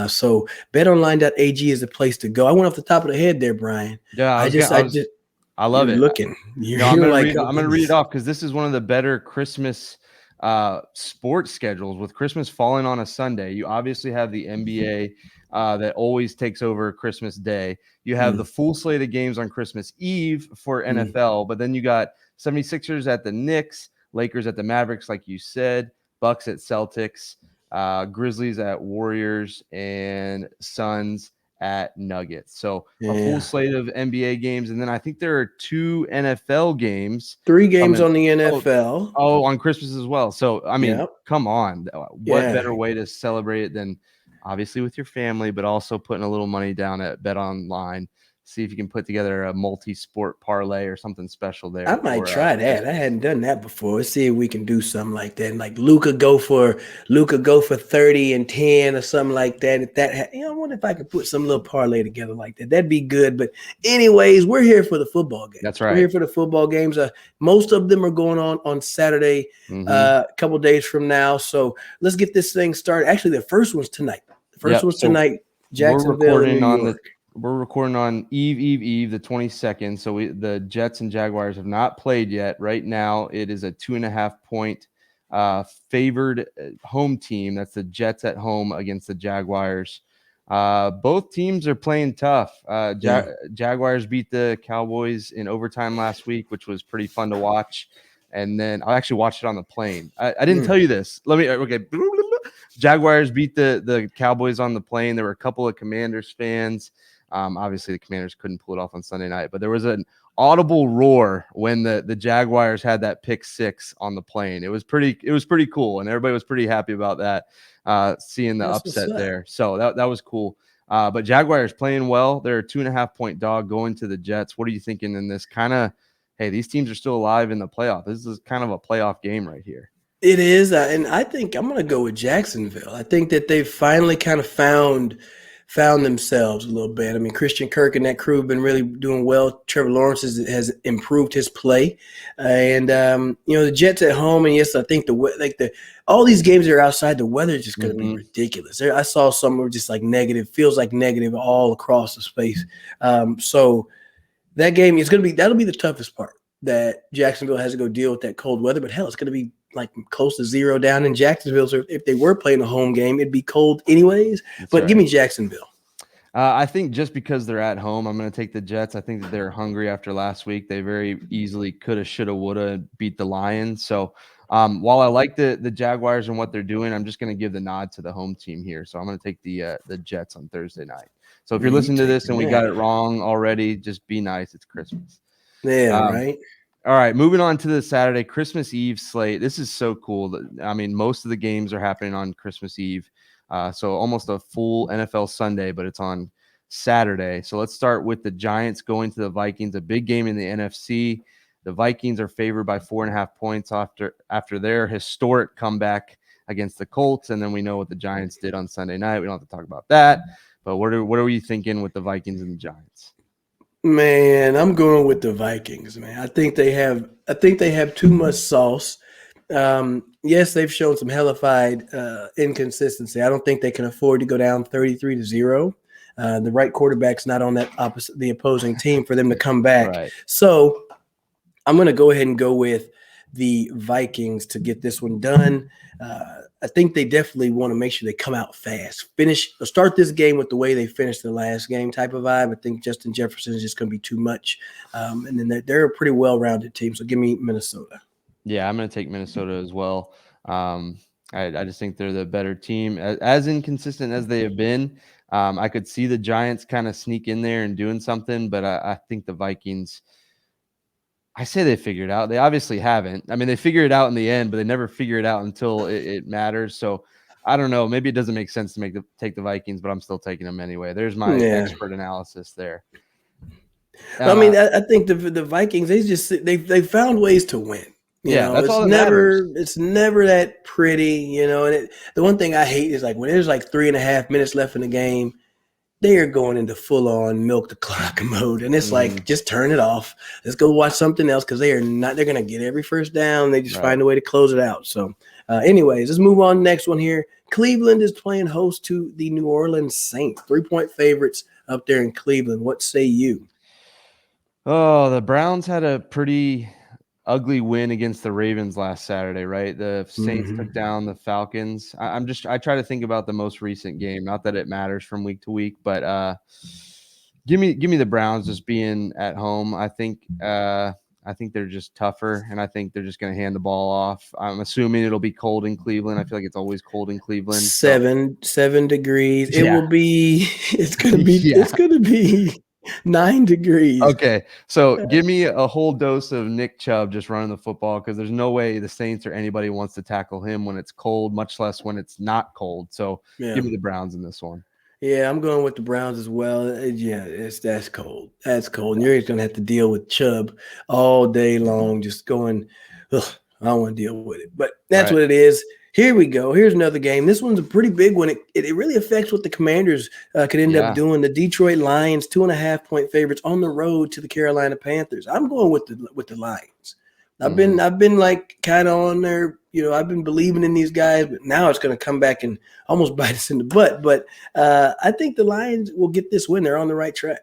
So betonline.ag is the place to go. I went off the top of the head there, Brian. Yeah, I love you're it. looking. I'm gonna read it off because this is one of the better Christmas sports schedules, with Christmas falling on a Sunday. You obviously have the NBA that always takes over Christmas Day. You have the full slate of games on Christmas Eve for NFL, but then you got 76ers at the Knicks, Lakers at the Mavericks, like you said, Bucks at Celtics, Grizzlies at Warriors, and Suns at Nuggets. So a full slate of NBA games, and then I think there are 2 NFL games. 3 games on the NFL. Oh, on Christmas as well. So I mean, come on, what better way to celebrate it than obviously with your family, but also putting a little money down at Bet Online. See if you can put together a multi-sport parlay or something special there. I might try that. I hadn't done that before. Let's see if we can do something like that. And like Luca go for 30 and 10 or something like that. If that, I wonder if I could put some little parlay together like that. That'd be good. But anyways, we're here for the football games. That's right. We're here for the football games. Most of them are going on Saturday, a couple days from now. So let's get this thing started. Actually, the first one's tonight. The first one's tonight. Jacksonville, New York. We're recording on Eve, the 22nd. So the Jets and Jaguars have not played yet. Right now, it is a 2.5 point favored home team. That's the Jets at home against the Jaguars. Both teams are playing tough. Jaguars beat the Cowboys in overtime last week, which was pretty fun to watch. And then I actually watched it on the plane. I didn't tell you this. Jaguars beat the Cowboys on the plane. There were a couple of Commanders fans. Obviously, the Commanders couldn't pull it off on Sunday night, but there was an audible roar when the Jaguars had that pick 6 on the plane. It was pretty cool, and everybody was pretty happy about that, seeing the upset there. So that was cool. But Jaguars playing well. They're a 2.5 point dog going to the Jets. What are you thinking in this kind of hey, these teams are still alive in the playoff. This is kind of a playoff game right here. It is, and I think I'm going to go with Jacksonville. I think that they've finally kind of found themselves a little bit. I mean, Christian Kirk and that crew have been really doing well. Trevor Lawrence has improved his play, and the Jets at home. And yes, I think the all these games that are outside, the weather is just going to be ridiculous. I saw some were just like negative, feels like negative all across the space. So that game is that'll be the toughest part. That Jacksonville has to go deal with that cold weather, but hell, it's going to be like close to 0 down in Jacksonville. So if they were playing a home game, it'd be cold anyways. But right. Give me Jacksonville. I think just because they're at home, I'm going to take the Jets. I think that they're hungry after last week. They very easily coulda, shoulda, woulda beat the Lions. So while I like the Jaguars and what they're doing, I'm just going to give the nod to the home team here. So I'm going to take the Jets on Thursday night. So if you're listening to this and we got it wrong already, just be nice. It's Christmas. Yeah, right. All right, moving on to the Saturday Christmas Eve slate. This is so cool. I mean, most of the games are happening on Christmas Eve. So almost a full NFL Sunday, but it's on Saturday. So let's start with the Giants going to the Vikings, a big game in the NFC. The Vikings are favored by 4.5 points after their historic comeback against the Colts. And then we know what the Giants did on Sunday night. We don't have to talk about that. But what are you thinking with the Vikings and the Giants? Man, I'm going with the Vikings, man. I think they have too much sauce. Yes, they've shown some hellified inconsistency. I don't think they can afford to go down 33-0. The right quarterback's not on the opposing team for them to come back. Right. So I'm going to go ahead and go with the Vikings to get this one done. I think they definitely want to make sure they come out fast. Start this game with the way they finished the last game type of vibe. I think Justin Jefferson is just going to be too much. And then they're a pretty well-rounded team. So give me Minnesota. Yeah, I'm going to take Minnesota as well. I just think they're the better team. As inconsistent as they have been, I could see the Giants kind of sneak in there and doing something, but I think the Vikings – I say they figured it out. They obviously haven't. I mean, they figure it out in the end, but they never figure it out until it matters. So I don't know. Maybe it doesn't make sense to take the Vikings, but I'm still taking them anyway. There's my expert analysis there. I mean, I think the Vikings, they found ways to win. That's all that matters. It's never that pretty, And the one thing I hate is like when there's like 3.5 minutes left in the game, they are going into full-on milk the clock mode, and it's like just turn it off. Let's go watch something else because they're going to get every first down. They just find a way to close it out. So, anyways, let's move on. Next one here. Cleveland is playing host to the New Orleans Saints. 3-point favorites up there in Cleveland. What say you? Oh, the Browns had a pretty ugly win against the Ravens last Saturday, right? The Saints took down the Falcons. I try to think about the most recent game, not that it matters from week to week, but give me the Browns just being at home. I think they're just tougher, and I think they're just going to hand the ball off. I'm assuming it'll be cold in Cleveland. I feel like it's always cold in Cleveland. 7 degrees. It will be. It's going to be. It's going to be 9 degrees. Okay, so give me a whole dose of Nick Chubb just running the football because there's no way the Saints or anybody wants to tackle him when it's cold, much less when it's not cold. So give me the Browns in this one. Yeah, I'm going with the Browns as well. Yeah, that's cold. That's cold. And you're going to have to deal with Chubb all day long, just going, ugh, I don't want to deal with it. But that's what it is. Here we go. Here's another game. This one's a pretty big one. It really affects what the Commanders could end up doing. The Detroit Lions, 2.5-point favorites on the road to the Carolina Panthers. I'm going with the Lions. I've been like kind of on there. I've been believing in these guys, but now it's going to come back and almost bite us in the butt. But I think the Lions will get this win. They're on the right track.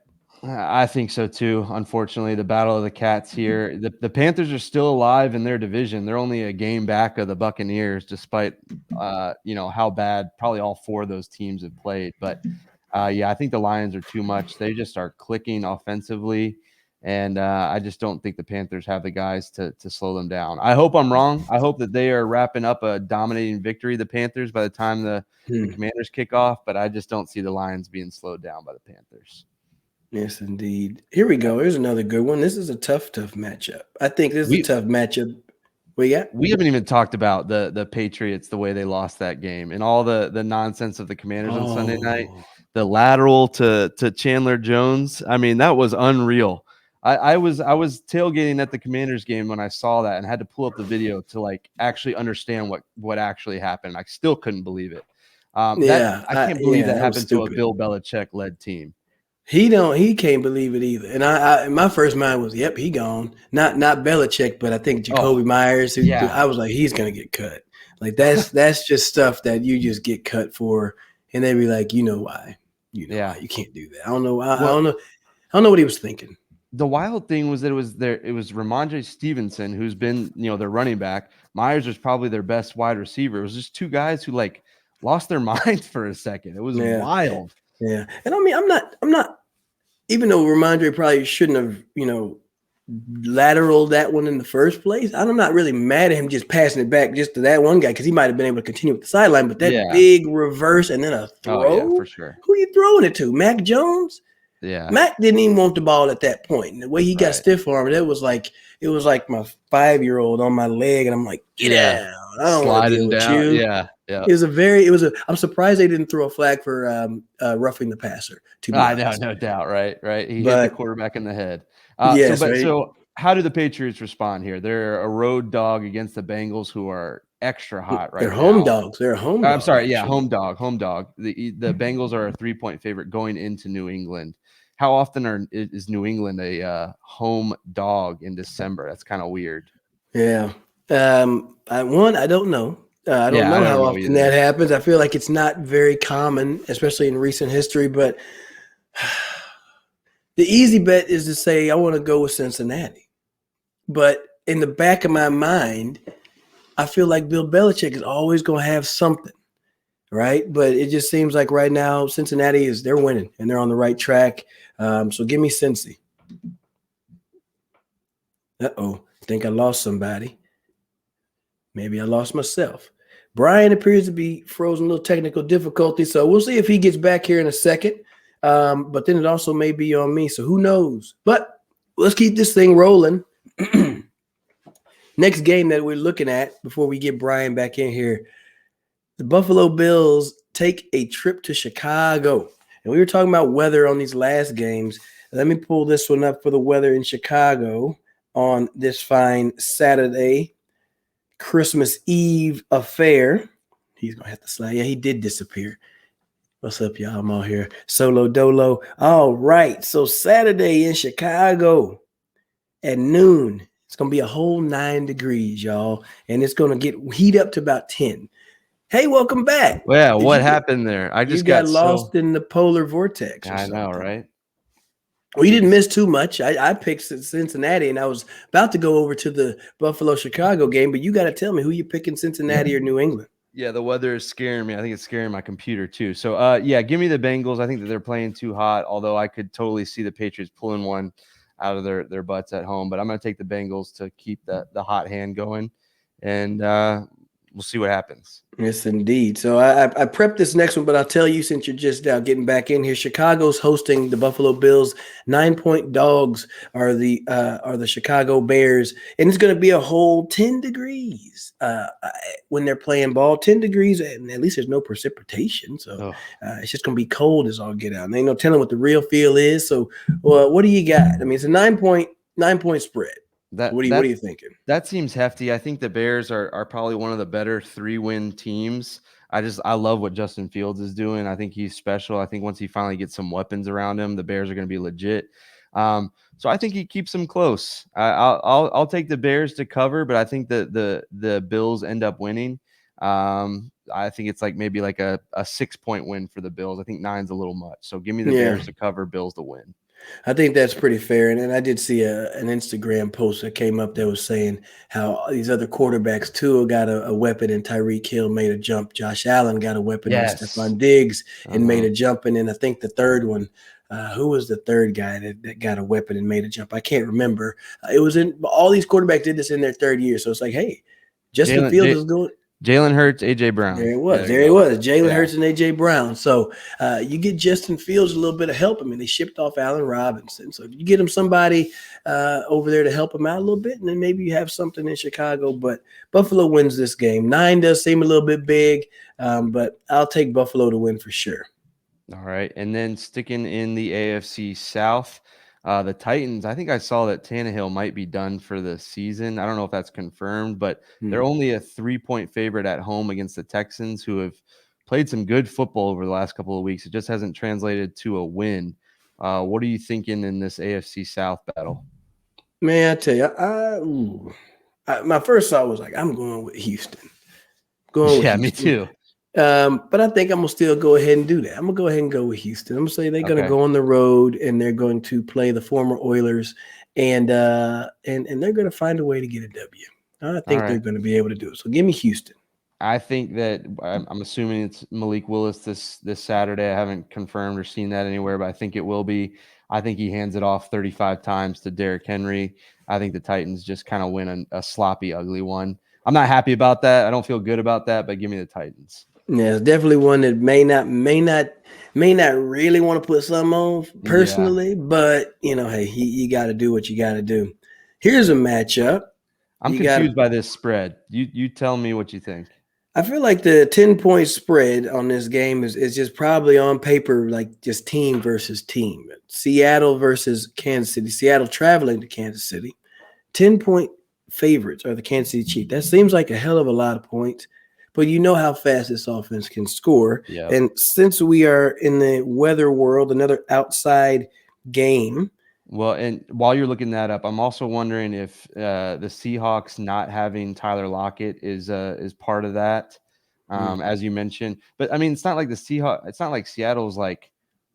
I think so too. Unfortunately, the battle of the cats here. The Panthers are still alive in their division. They're only a game back of the Buccaneers, despite how bad probably all 4 of those teams have played. But I think the Lions are too much. They just are clicking offensively, and I just don't think the Panthers have the guys to slow them down. I hope I'm wrong. I hope that they are wrapping up a dominating victory, the Panthers, by the time the Commanders kick off. But I just don't see the Lions being slowed down by the Panthers. Yes, indeed. Here we go. Here's another good one. This is a tough matchup. I think this is a tough matchup. We haven't even talked about the Patriots, the way they lost that game, and all the nonsense of the Commanders on Sunday night. The lateral to Chandler Jones. I mean, that was unreal. I was tailgating at the Commanders game when I saw that and had to pull up the video to like actually understand what actually happened. I still couldn't believe it. That Yeah, I can't believe yeah, that that was happened to a stupid. Bill Belichick led team. He can't believe it either. And my first mind was, yep, he gone. Not Belichick, but I think Oh, Jacoby Myers. yeah. I was like, he's gonna get cut. Like that's just stuff that you just get cut for, and they be like, Yeah. you can't do that. I don't know. I Well, don't know. I don't know what he was thinking. the wild thing was that it was Ramondre Stevenson, who's been, their running back. Myers was probably their best wide receiver. It was just two guys who like lost their minds for a second. It was Yeah, wild. yeah. And I mean, I'm not. Even though Ramondre probably shouldn't have, lateral that one in the first place. I'm not really mad at him just passing it back just to that one guy because he might have been able to continue with the sideline. But that Yeah. big reverse and then a Oh yeah, throw, for sure. who you throwing it to? Mac Jones? Yeah. Mac didn't even want the ball at that point. And the way he got Right. stiff armed, it was like my 5-year-old on my leg, and I'm like, get Yeah. out! I don't want to deal Sliding with down. you. Yeah. Yeah. I'm surprised they didn't throw a flag for roughing the passer. To be I know, honest, no doubt. Right. Right. He hit the but quarterback in the head. yes, right. So how do the Patriots respond here? They're a road dog against the Bengals, who are extra hot They're right home now. dogs. They're a home I'm dog, sorry. Yeah. actually. Home dog. Home dog. The Bengals are a 3-point favorite going into New England. How often is New England a home dog in December? That's kind of weird. Yeah. I don't know. I don't Yeah. I know don't how know often that either. happens. I feel like it's not very common, especially in recent history. But the easy bet is to say I want to go with Cincinnati. But in the back of my mind, I feel like Bill Belichick is always going to have something, right? But it just seems like right now Cincinnati they're winning and they're on the right track. So give me Cincy. I think I lost somebody. Maybe I lost myself. Brian appears to be frozen, a little technical difficulty, so we'll see if he gets back here in a second. But then it also may be on me, so who knows? But let's keep this thing rolling. Next game that we're looking at before we get Brian back in here, the Buffalo Bills take a trip to Chicago. And we were talking about weather on these last games. Let me pull this one up for the weather in Chicago on this fine Saturday, Christmas Eve affair. He's going to have to slide. Yeah, he did disappear. What's up, y'all? I'm out here. Solo Dolo. All right. So Saturday in Chicago at noon, it's going to be a whole 9 degrees, y'all. And it's going to heat up to about 10. Hey, welcome back. Well, yeah, what happened there? I You just got got lost in the polar vortex or I know, something. right? Well, you didn't miss too much. I picked Cincinnati, and I was about to go over to the Buffalo-Chicago game, but you got to tell me who you picking, Cincinnati or New England. Yeah, the weather is scaring me. I think it's scaring my computer too. So, yeah, give me the Bengals. I think that they're playing too hot, although I could totally see the Patriots pulling one out of their butts at home. But I'm going to take the Bengals to keep the hot hand going, and we'll see what happens. Yes, indeed. So I prepped this next one, but I'll tell you since you're just now getting back in here, Chicago's hosting the Buffalo Bills. 9-point dogs are the Chicago Bears, and it's going to be a whole 10 degrees when they're playing ball. 10 degrees, and at least there's no precipitation, so it's just going to be cold as all get out. And ain't no telling what the real feel is. So, what do you got? I mean, it's a 9-point spread. That What that are you thinking? that seems hefty. I think the Bears are probably one of the better 3-win teams. I love what Justin Fields is doing. I think he's special. I think once he finally gets some weapons around him, the Bears are going to be legit. So I think he keeps them close. I'll take the Bears to cover, but I think that the Bills end up winning. I think it's maybe a 6-point win for the Bills. I think 9's a little much. So give me the Bears to cover, Bills to win. I think that's pretty fair. And I did see an Instagram post that came up that was saying how these other quarterbacks, Tua got a weapon and Tyreek Hill made a jump. Josh Allen got a weapon and Stephon Diggs and made a jump. And then I think the third one, who was the third guy that got a weapon and made a jump? I can't remember. It was all these quarterbacks did this in their third year. So it's like, hey, Justin Fields is going. Jalen Hurts, A.J. Brown. There he was. Jalen Hurts and A.J. Brown. So you get Justin Fields a little bit of help. I mean, they shipped off Allen Robinson. So you get him somebody over there to help him out a little bit, and then maybe you have something in Chicago. But Buffalo wins this game. 9 does seem a little bit big, but I'll take Buffalo to win for sure. All right. And then sticking in the AFC South, The Titans, I think I saw that Tannehill might be done for the season. I don't know if that's confirmed, but they're Hmm. only a 3-point favorite at home against the Texans, who have played some good football over the last couple of weeks. It just hasn't translated to a win. What are you thinking in this AFC South battle? Man, I tell you, my first thought was like, I'm going with Houston. Going with Yeah, me Houston. too. But I think I'm gonna still go ahead and do that. I'm gonna go ahead and go with Houston. I'm gonna say they're gonna Okay. go on the road and they're going to play the former Oilers, and they're gonna find a way to get a W. I All think they're right. gonna be able to do it. So give me Houston. I think that I'm assuming it's Malik Willis this Saturday. I haven't confirmed or seen that anywhere, but I think it will be. I think he hands it off 35 times to Derrick Henry. I think the Titans just kind of win a sloppy, ugly one. I'm not happy about that. I don't feel good about that, but give me the Titans. Yeah, it's definitely one that may not really want to put some on Yeah, personally, but hey, you got to do what you got to do. Here's a matchup. I'm You got to confused by this spread. You tell me what you think. I feel like the 10-point spread on this game is just probably on paper like just team versus team. Seattle versus Kansas City. Seattle traveling to Kansas City. 10-point favorites are the Kansas City Chiefs. That seems like a hell of a lot of points, but you know how fast this offense can score. Yep. And since we are in the weather world, another outside game. Well, and while you're looking that up, I'm also wondering if the Seahawks not having Tyler Lockett is part of that, as you mentioned. But I mean, it's not like the Seahawks. It's not like Seattle's like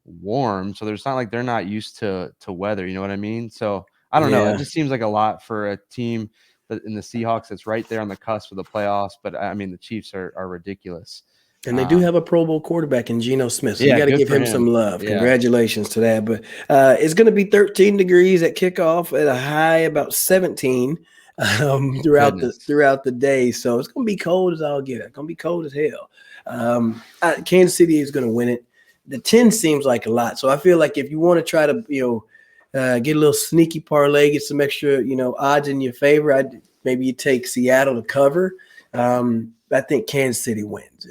warm, so it's not like they're not used to weather. You know what I mean? So I don't know. It Yeah. just seems like a lot for a team in the Seahawks that's right there on the cusp of the playoffs. But I mean, the Chiefs are ridiculous. And they do Um, have a Pro Bowl quarterback in Geno Smith, so you yeah, got to good give for him some him. love. Yeah, Congratulations to that. But it's going to be 13 degrees at kickoff, at a high about 17 throughout the goodness. throughout the day. So it's going to be cold as all get. It's going to be cold as hell. Kansas City is going to win it. The 10 seems like a lot, so I feel like if you want to try to get a little sneaky parlay, get some extra odds in your favor, maybe you take Seattle to cover. I think Kansas City wins.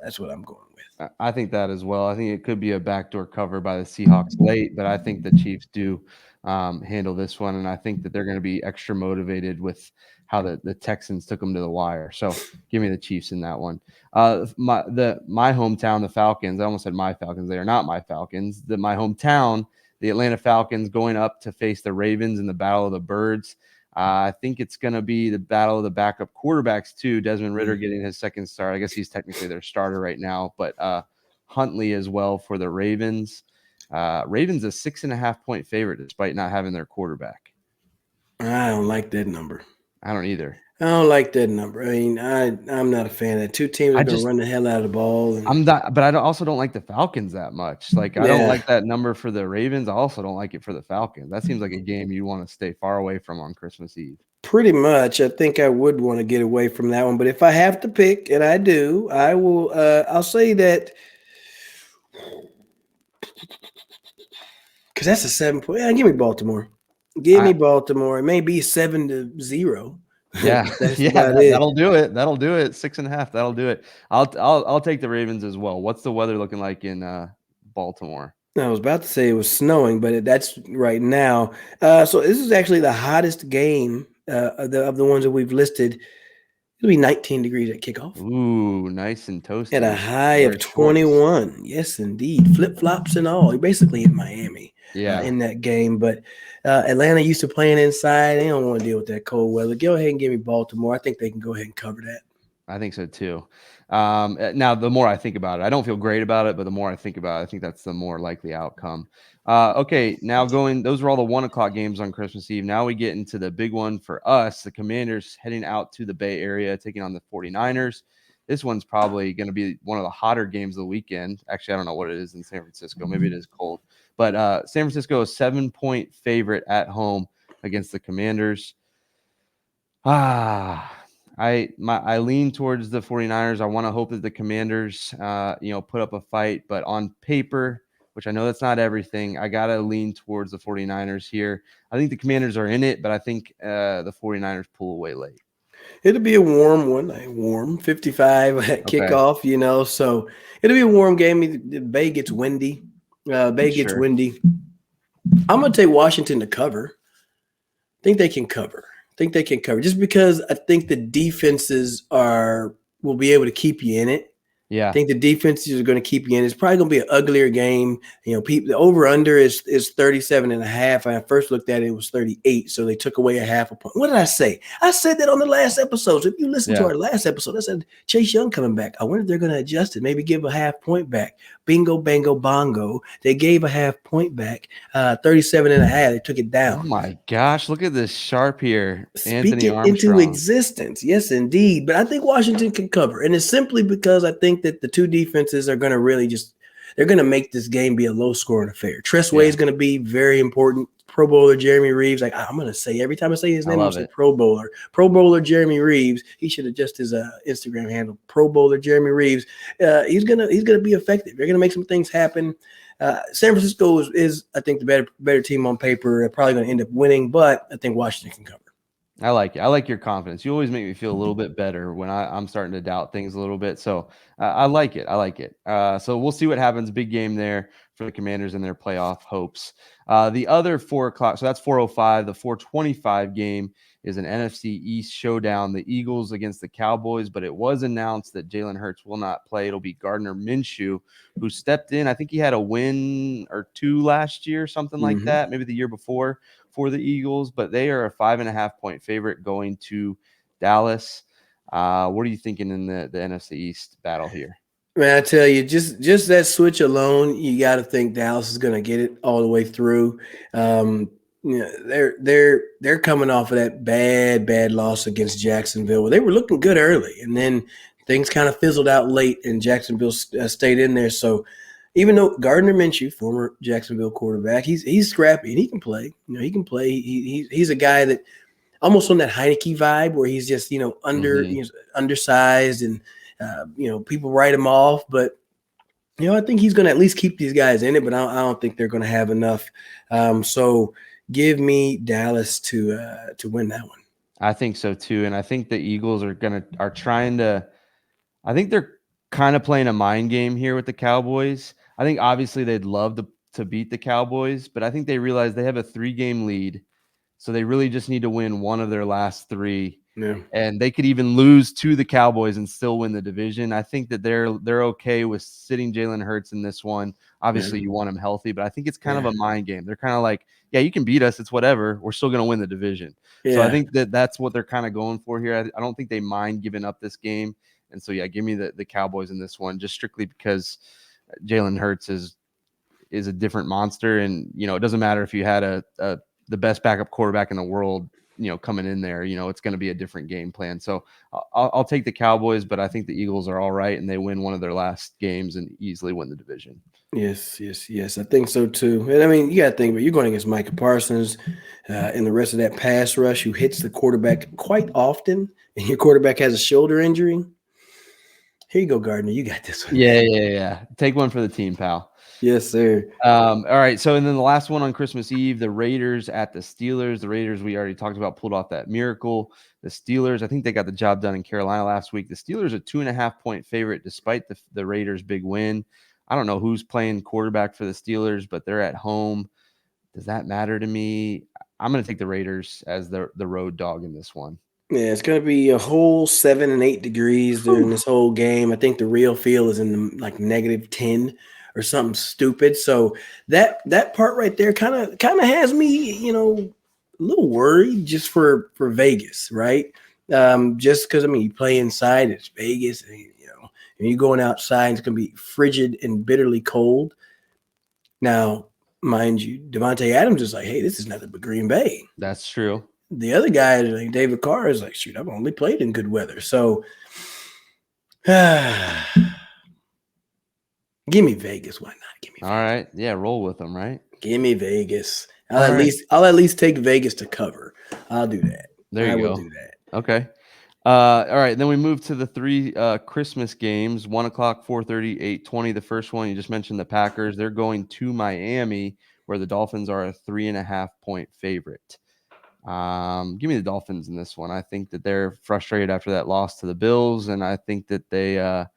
That's what I'm going with. I think that as well. I think it could be a backdoor cover by the Seahawks late, but I think the Chiefs do handle this one, and I think that they're going to be extra motivated with how the Texans took them to the wire. So give me the Chiefs in that one. My hometown, the Falcons. I almost said my Falcons. They are not my Falcons. My hometown, the Atlanta Falcons, going up to face the Ravens in the Battle of the Birds. I think it's going to be the battle of the backup quarterbacks too. Desmond Ritter getting his second start. I guess he's technically their starter right now, but Huntley as well for the Ravens. Ravens a 6.5-point favorite despite not having their quarterback. I don't like that number. I don't either. I don't like that number. I mean, I'm not a fan of that. Two teams are I going to just run the hell out of the ball. And I'm not, but also don't like the Falcons that much. Like I don't yeah, like that number for the Ravens. I also don't like it for the Falcons. That seems like a game you want to stay far away from on Christmas Eve. pretty much. I think I would want to get away from that one. But if I have to pick, and I do, I will. I'll say that because that's a 7-point. Yeah, give me Baltimore. Give I me Baltimore. It may be 7-0. Yeah, That's yeah, about it. that'll do it. That'll do it. 6.5. That'll do it. I'll take the Ravens as well. What's the weather looking like in Baltimore? I was about to say it was snowing, but that's right now. So this is actually the hottest game of the ones that we've listed. It'll be 19 degrees at kickoff Ooh, nice and at a toasty. high Wear of shorts. 21. Yes, indeed. Flip flops and all. You're basically in Miami Yeah, in that game. But Atlanta used to playing inside. They don't want to deal with that cold weather. Go ahead and give me Baltimore. I think they can go ahead and cover that. I think so too. Now, the more I think about it, I don't feel great about it, but the more I think about it, I think that's the more likely outcome. Okay, now those were all the 1 o'clock games on Christmas Eve. Now we get into the big one for us, the Commanders heading out to the Bay Area, taking on the 49ers. This one's probably going to be one of the hotter games of the weekend. Actually, I don't know what it is in San Francisco. Maybe it is cold. But San Francisco is 7-point favorite at home against the Commanders. I lean towards the 49ers. I want to hope that the Commanders put up a fight, but on paper, which I know that's not everything, I got to lean towards the 49ers here. I think the Commanders are in it, but I think the 49ers pull away late. It'll be a warm one, a warm 55 at Okay, kickoff, so it'll be a warm game. The Bay gets windy. Bay gets sure. windy. I'm gonna take Washington to cover. Think they can cover. Think they can cover just because I think the defenses are will be able to keep you in it. I Yeah. think the defenses are going to keep you in. It's probably going to be an uglier game. People, the over under is 37 and a half. When I first looked at it, it was 38. So they took away a half a point. What did I say? I said that on the last episode. So if you listen to Yeah. our last episode, I said Chase Young coming back. I wonder if they're going to adjust it, maybe give a half point back. Bingo, bango, bongo. They gave a half point back, 37 and a half. They took it Oh down. my gosh, look at this sharp here. Speak Anthony it into Armstrong. existence. Yes, indeed. But I think Washington can cover. And it's simply because I think that the two defenses are going to really just, they're going to make this game be a low scoring affair. Tress Way Yeah. is going to be very important. Pro Bowler Jeremy Reaves, like I'm going to say every time I say his I name, I'm going love to say it. Pro Bowler. Pro Bowler Jeremy Reaves. He should adjust his Instagram handle. Pro Bowler Jeremy Reaves. He's gonna be effective. They're gonna make some things happen. San Francisco is I think the better team on paper. They're probably going to end up winning, but I think Washington can cover. I like it. I like your confidence. You always make me feel a little bit better when I'm starting to doubt things a little bit. So I like it. I like it. So we'll see what happens. Big game there for the Commanders and their playoff hopes. The other 4 o'clock, so that's 4:05. The 4:25 game is an NFC East showdown. The Eagles against the Cowboys, but it was announced that Jalen Hurts will not play. It'll be Gardner Minshew who stepped in. I think he had a win or two last year, something like Mm-hmm. that, maybe the year before for the Eagles, but they are a 5.5-point favorite going to Dallas. What are you thinking in the NFC East battle here? Man, I tell you, just that switch alone, you got to think Dallas is going to get it all the way through. Um, they're coming off of that bad loss against Jacksonville. Where they were looking good early, and then things kind of fizzled out late, and Jacksonville stayed in there. So even though Gardner Minshew, former Jacksonville quarterback, he's scrappy and he can play. He can play. He's a guy that almost on that Heineke vibe where he's just Mm-hmm. undersized and people write him off, but I think he's going to at least keep these guys in it, but I don't think they're going to have enough. So give me Dallas to win that one. I think so too, and I think the Eagles are trying to. I think they're kind of playing a mind game here with the Cowboys. I think obviously they'd love to beat the Cowboys, but I think they realize they have a 3-game lead. So they really just need to win one of their last 3, Yeah, and they could even lose to the Cowboys and still win the division. I think that they're okay with sitting Jalen Hurts in this one. yeah, Obviously, you want him healthy, but I think it's kind of yeah, a mind game. They're kind of like, yeah, you can beat us. It's whatever. We're still going to win the division. So I yeah. think that that's what they're kind of going for here. I don't think they mind giving up this game. And so, yeah, give me the Cowboys in this one, just strictly because Jalen Hurts is a different monster. And, it doesn't matter if you had the best backup quarterback in the world, coming in there, it's going to be a different game plan. So I'll take the Cowboys, but I think the Eagles are all right and they win one of their last games and easily win the division. Yes. I think so too. And I mean, you got to think, but you're going against Micah Parsons and the rest of that pass rush who hits the quarterback quite often, and your quarterback has a shoulder injury. Here you go, Gardner. You got this one. Yeah. Take one for the team, pal. Yes, sir. All right. So, and then the last one on Christmas Eve, the Raiders at the Steelers. The Raiders, we already talked about, pulled off that miracle. The Steelers, I think they got the job done in Carolina last week. The Steelers, a 2.5-point favorite, despite the Raiders' big win. I don't know who's playing quarterback for the Steelers, but they're at home. Does that matter to me? I'm going to take the Raiders as the road dog in this one. Yeah, it's going to be a whole 7 and 8 degrees during Whew. this whole game. I think the real feel is in the like -10 or something stupid. So that part right there kind of has me, a little worried just for Vegas, right? Just because I mean you play inside, it's Vegas, and you're going outside, it's going to be frigid and bitterly cold. Now, mind you, Devontae Adams is like, hey, this is nothing but Green Bay. That's true. The other guy, like David Carr, is like, shoot, I've only played in good weather. So give me Vegas. Why not? Give me All Vegas. right. Yeah, roll with them, right? Give me Vegas. All right. I'll at least take Vegas to cover. I'll do that. There I you will go. do that. Okay. All right. Then we move to the 3 Christmas games, 1 o'clock, 4:30, 8:20. The first one, you just mentioned the Packers. They're going to Miami, where the Dolphins are a 3.5-point favorite. Give me the Dolphins in this one. I think that they're frustrated after that loss to the Bills, and I think that they have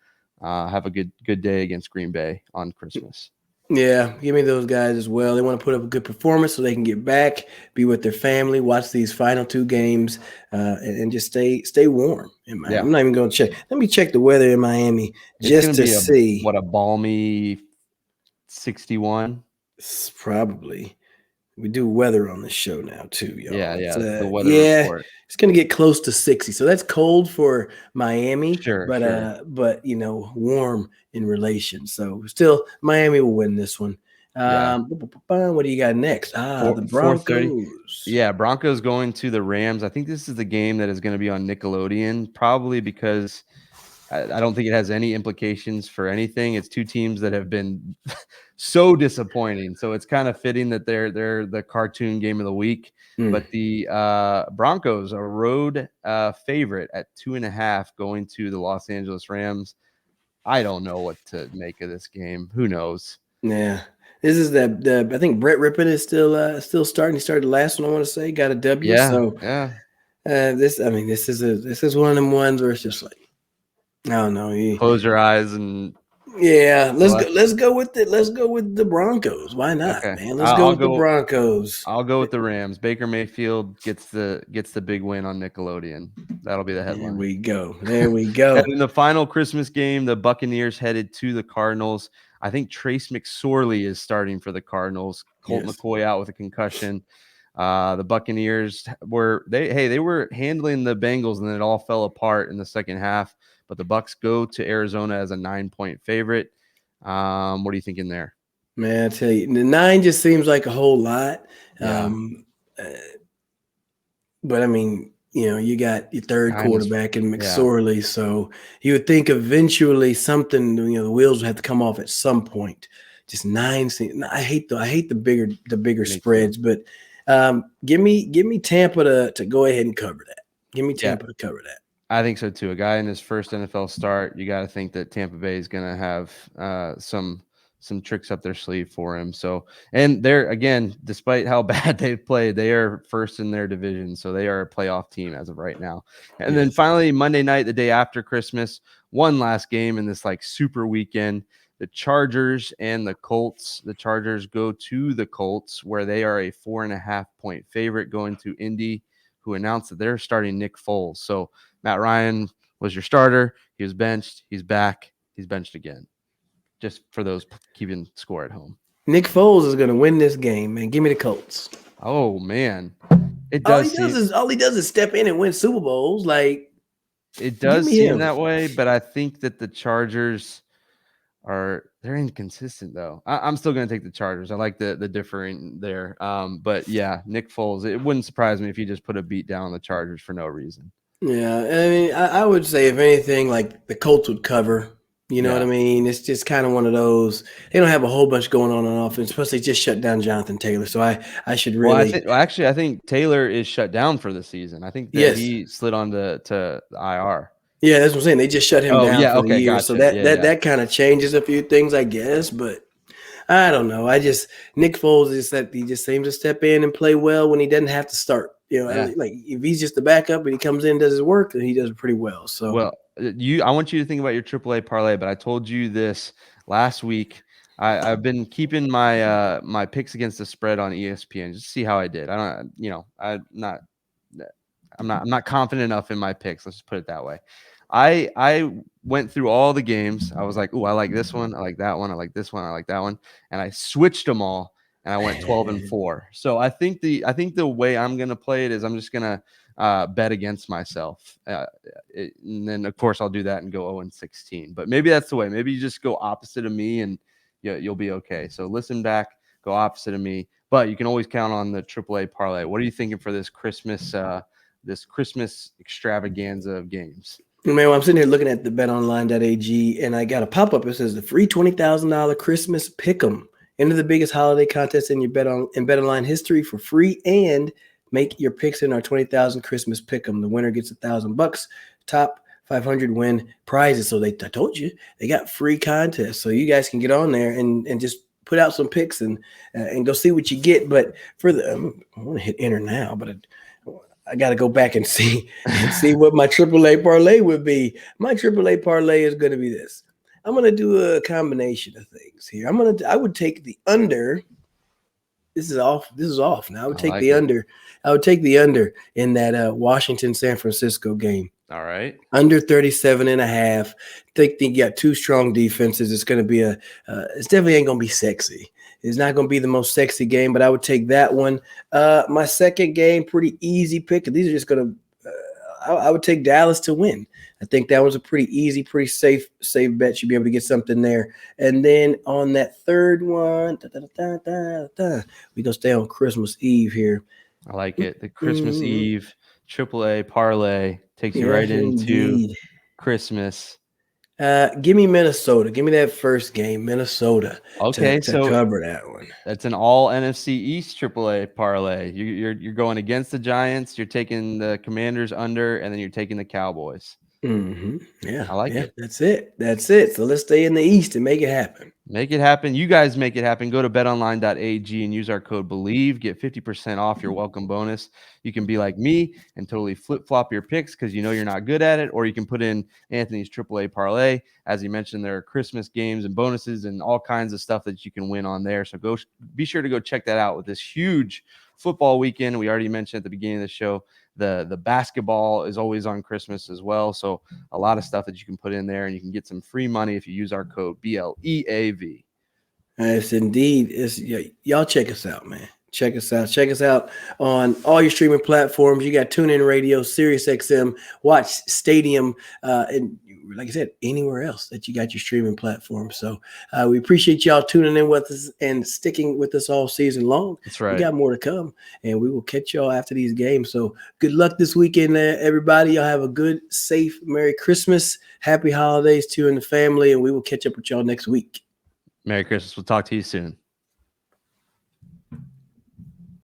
a good day against Green Bay on Christmas. Yeah, give me those guys as well. They want to put up a good performance so they can get back, be with their family, watch these final two games, and just stay warm. Yeah. I'm not even going to check. Let me check the weather in Miami It's just gonna to be see. a balmy 61. Probably. We do weather on this show now too, Yeah, y'all. It's yeah, the weather yeah, report. it's gonna get close to 60. So that's cold for Miami, Sure, sure. but warm in relation. So still Miami will win this one. Yeah. What do you got next? The 4:30. Broncos. Yeah, Broncos going to the Rams. I think this is the game that is gonna be on Nickelodeon, probably because I don't think it has any implications for anything. It's two teams that have been so disappointing. So it's kind of fitting that they're the cartoon game of the week. Mm, But the Broncos, a road favorite at 2.5, going to the Los Angeles Rams. I don't know what to make of this game. Who knows? yeah. This is the I think Brett Rippon is still starting. He started the last one, I want to say, got a W. Yeah, So yeah. this is one of them ones where it's just like I don't know. Close your eyes and Yeah, select. let's go with it. Let's go with the Broncos. Why not, Okay, man? Let's go I'll with the go. Broncos. I'll go with the Rams. Baker Mayfield gets the big win on Nickelodeon. That'll be the There headline. we go. There we And go. in the final Christmas game, the Buccaneers headed to the Cardinals. I think Trace McSorley is starting for the Cardinals. Colt Yes, McCoy out with a concussion. The Buccaneers they were handling the Bengals and then it all fell apart in the second half. But the Bucks go to Arizona as a 9-point favorite. What are you thinking there? man. I tell you, the nine just seems like a whole lot. Yeah, Um, uh, but I mean, you got your third 9 is quarterback in yeah, McSorley, so you would think eventually something, the wheels would have to come off at some point. Just nine. I hate the bigger me too. spreads, but give me Tampa to go ahead and cover that. Give me Yeah, Tampa to cover that. I think so too. A guy in his first NFL start, you got to think that Tampa Bay is going to have some tricks up their sleeve for him. So, and they're again, despite how bad they've played, they are first in their division, so they are a playoff team as of right now. And then Yes. finally, Monday night, the day after Christmas, one last game in this like super weekend. The Chargers and the Colts. The Chargers go to the Colts, where they are a 4.5-point favorite, going to Indy, who announced that they're starting Nick Foles. So Matt Ryan was your starter. He was benched. He's back. He's benched again. Just for those keeping score at home. Nick Foles is going to win this game, man. Give me the Colts. Oh man, it All does he does seem is all he does is step in and win Super Bowls. Like, it give does me seem him. that way, but I think that the Chargers they're inconsistent though. I'm still going to take the Chargers. I like the differing there. But yeah, Nick Foles. It wouldn't surprise me if he just put a beat down on the Chargers for no reason. Yeah, I mean, I would say if anything, like the Colts would cover. You know what I Yeah. mean? It's just kind of one of those. They don't have a whole bunch going on offense. Plus, they just shut down Jonathan Taylor, so I should Well, really. actually, I think Taylor is shut down for the season. I think that Yes, he slid on to the IR. yeah, that's what I'm saying. They just shut him Oh down yeah, for the okay, year, so gotcha. that Yeah, that yeah, that kind of changes a few things, I guess. But I don't know. Nick Foles is that he just seems to step in and play well when he doesn't have to start. yeah. Like if he's just the backup and he comes in and does his work, then he does pretty well. So Well, I want you to think about your AAA parlay, but I told you this last week. I've been keeping my picks against the spread on ESPN just to see how I did. I don't, I'm not confident enough in my picks. Let's just put it that way. I went through all the games. I was like, "Ooh, I like this one. I like that one. I like this one. I like that one." And I switched them all and I went 12-4. So I think the way I'm going to play it is I'm just going to bet against myself. And then of course I'll do that and go 0-16. But maybe that's the way. Maybe you just go opposite of me and you'll be okay. So listen back, go opposite of me. But you can always count on the AAA parlay. What are you thinking for this Christmas extravaganza of games? man, well, I'm sitting here looking at the betonline.ag and I got a pop-up. It says the free $20,000 Christmas pick'em. Enter the biggest holiday contest in your BetOnline history for free and make your picks in our 20,000 Christmas pick'em. The winner gets $1,000. Top 500 win prizes. So I told you they got free contests. So you guys can get on there and just put out some picks and go see what you get. But I want to hit enter now, but I got to go back and see what my AAA parlay would be. My AAA parlay is going to be this. I'm gonna do a combination of things here. I would take the under. This is off. This is off. Now I would I take like the it. under. I would take the under in that Washington San Francisco game. All right. Under 37 and a half. I think you got two strong defenses. It's going to be it's definitely ain't going to be sexy. It's not going to be the most sexy game, but I would take that one. My second game, pretty easy pick. These are just going to, I would take Dallas to win. I think that was a pretty easy, pretty safe bet. You'd be able to get something there. And then on that third one, we going to stay on Christmas Eve here. I like it. The Christmas Eve AAA parlay takes you Yes, right into indeed. Christmas. Give me Minnesota. Give me that first game, Minnesota, Okay, to so cover that one. that's an all NFC East AAA parlay. You're going against the Giants. You're taking the Commanders under, and then you're taking the Cowboys. Yeah, I like yeah, it. that's it. That's it. So let's stay in the East and make it happen. Make it happen. You guys make it happen. Go to betonline.ag and use our code BELIEVE. Get 50% off your welcome bonus. You can be like me and totally flip-flop your picks because you know you're not good at it, or you can put in Anthony's AAA parlay. As he mentioned, there are Christmas games and bonuses and all kinds of stuff that you can win on there. So be sure to go check that out with this huge football weekend. We already mentioned at the beginning of the show, the basketball is always on Christmas as well. So a lot of stuff that you can put in there, and you can get some free money if you use our code BLEAV. Yes, indeed. Y'all check us out, man. Check us out. Check us out on all your streaming platforms. You got TuneIn Radio, SiriusXM, Watch Stadium, and like I said, anywhere else that you got your streaming platform. So we appreciate y'all tuning in with us and sticking with us all season long. That's right. We got more to come, and we will catch y'all after these games. So good luck this weekend, everybody. Y'all have a good, safe, Merry Christmas, Happy Holidays to you and the family, and we will catch up with y'all next week. Merry Christmas. We'll talk to you soon.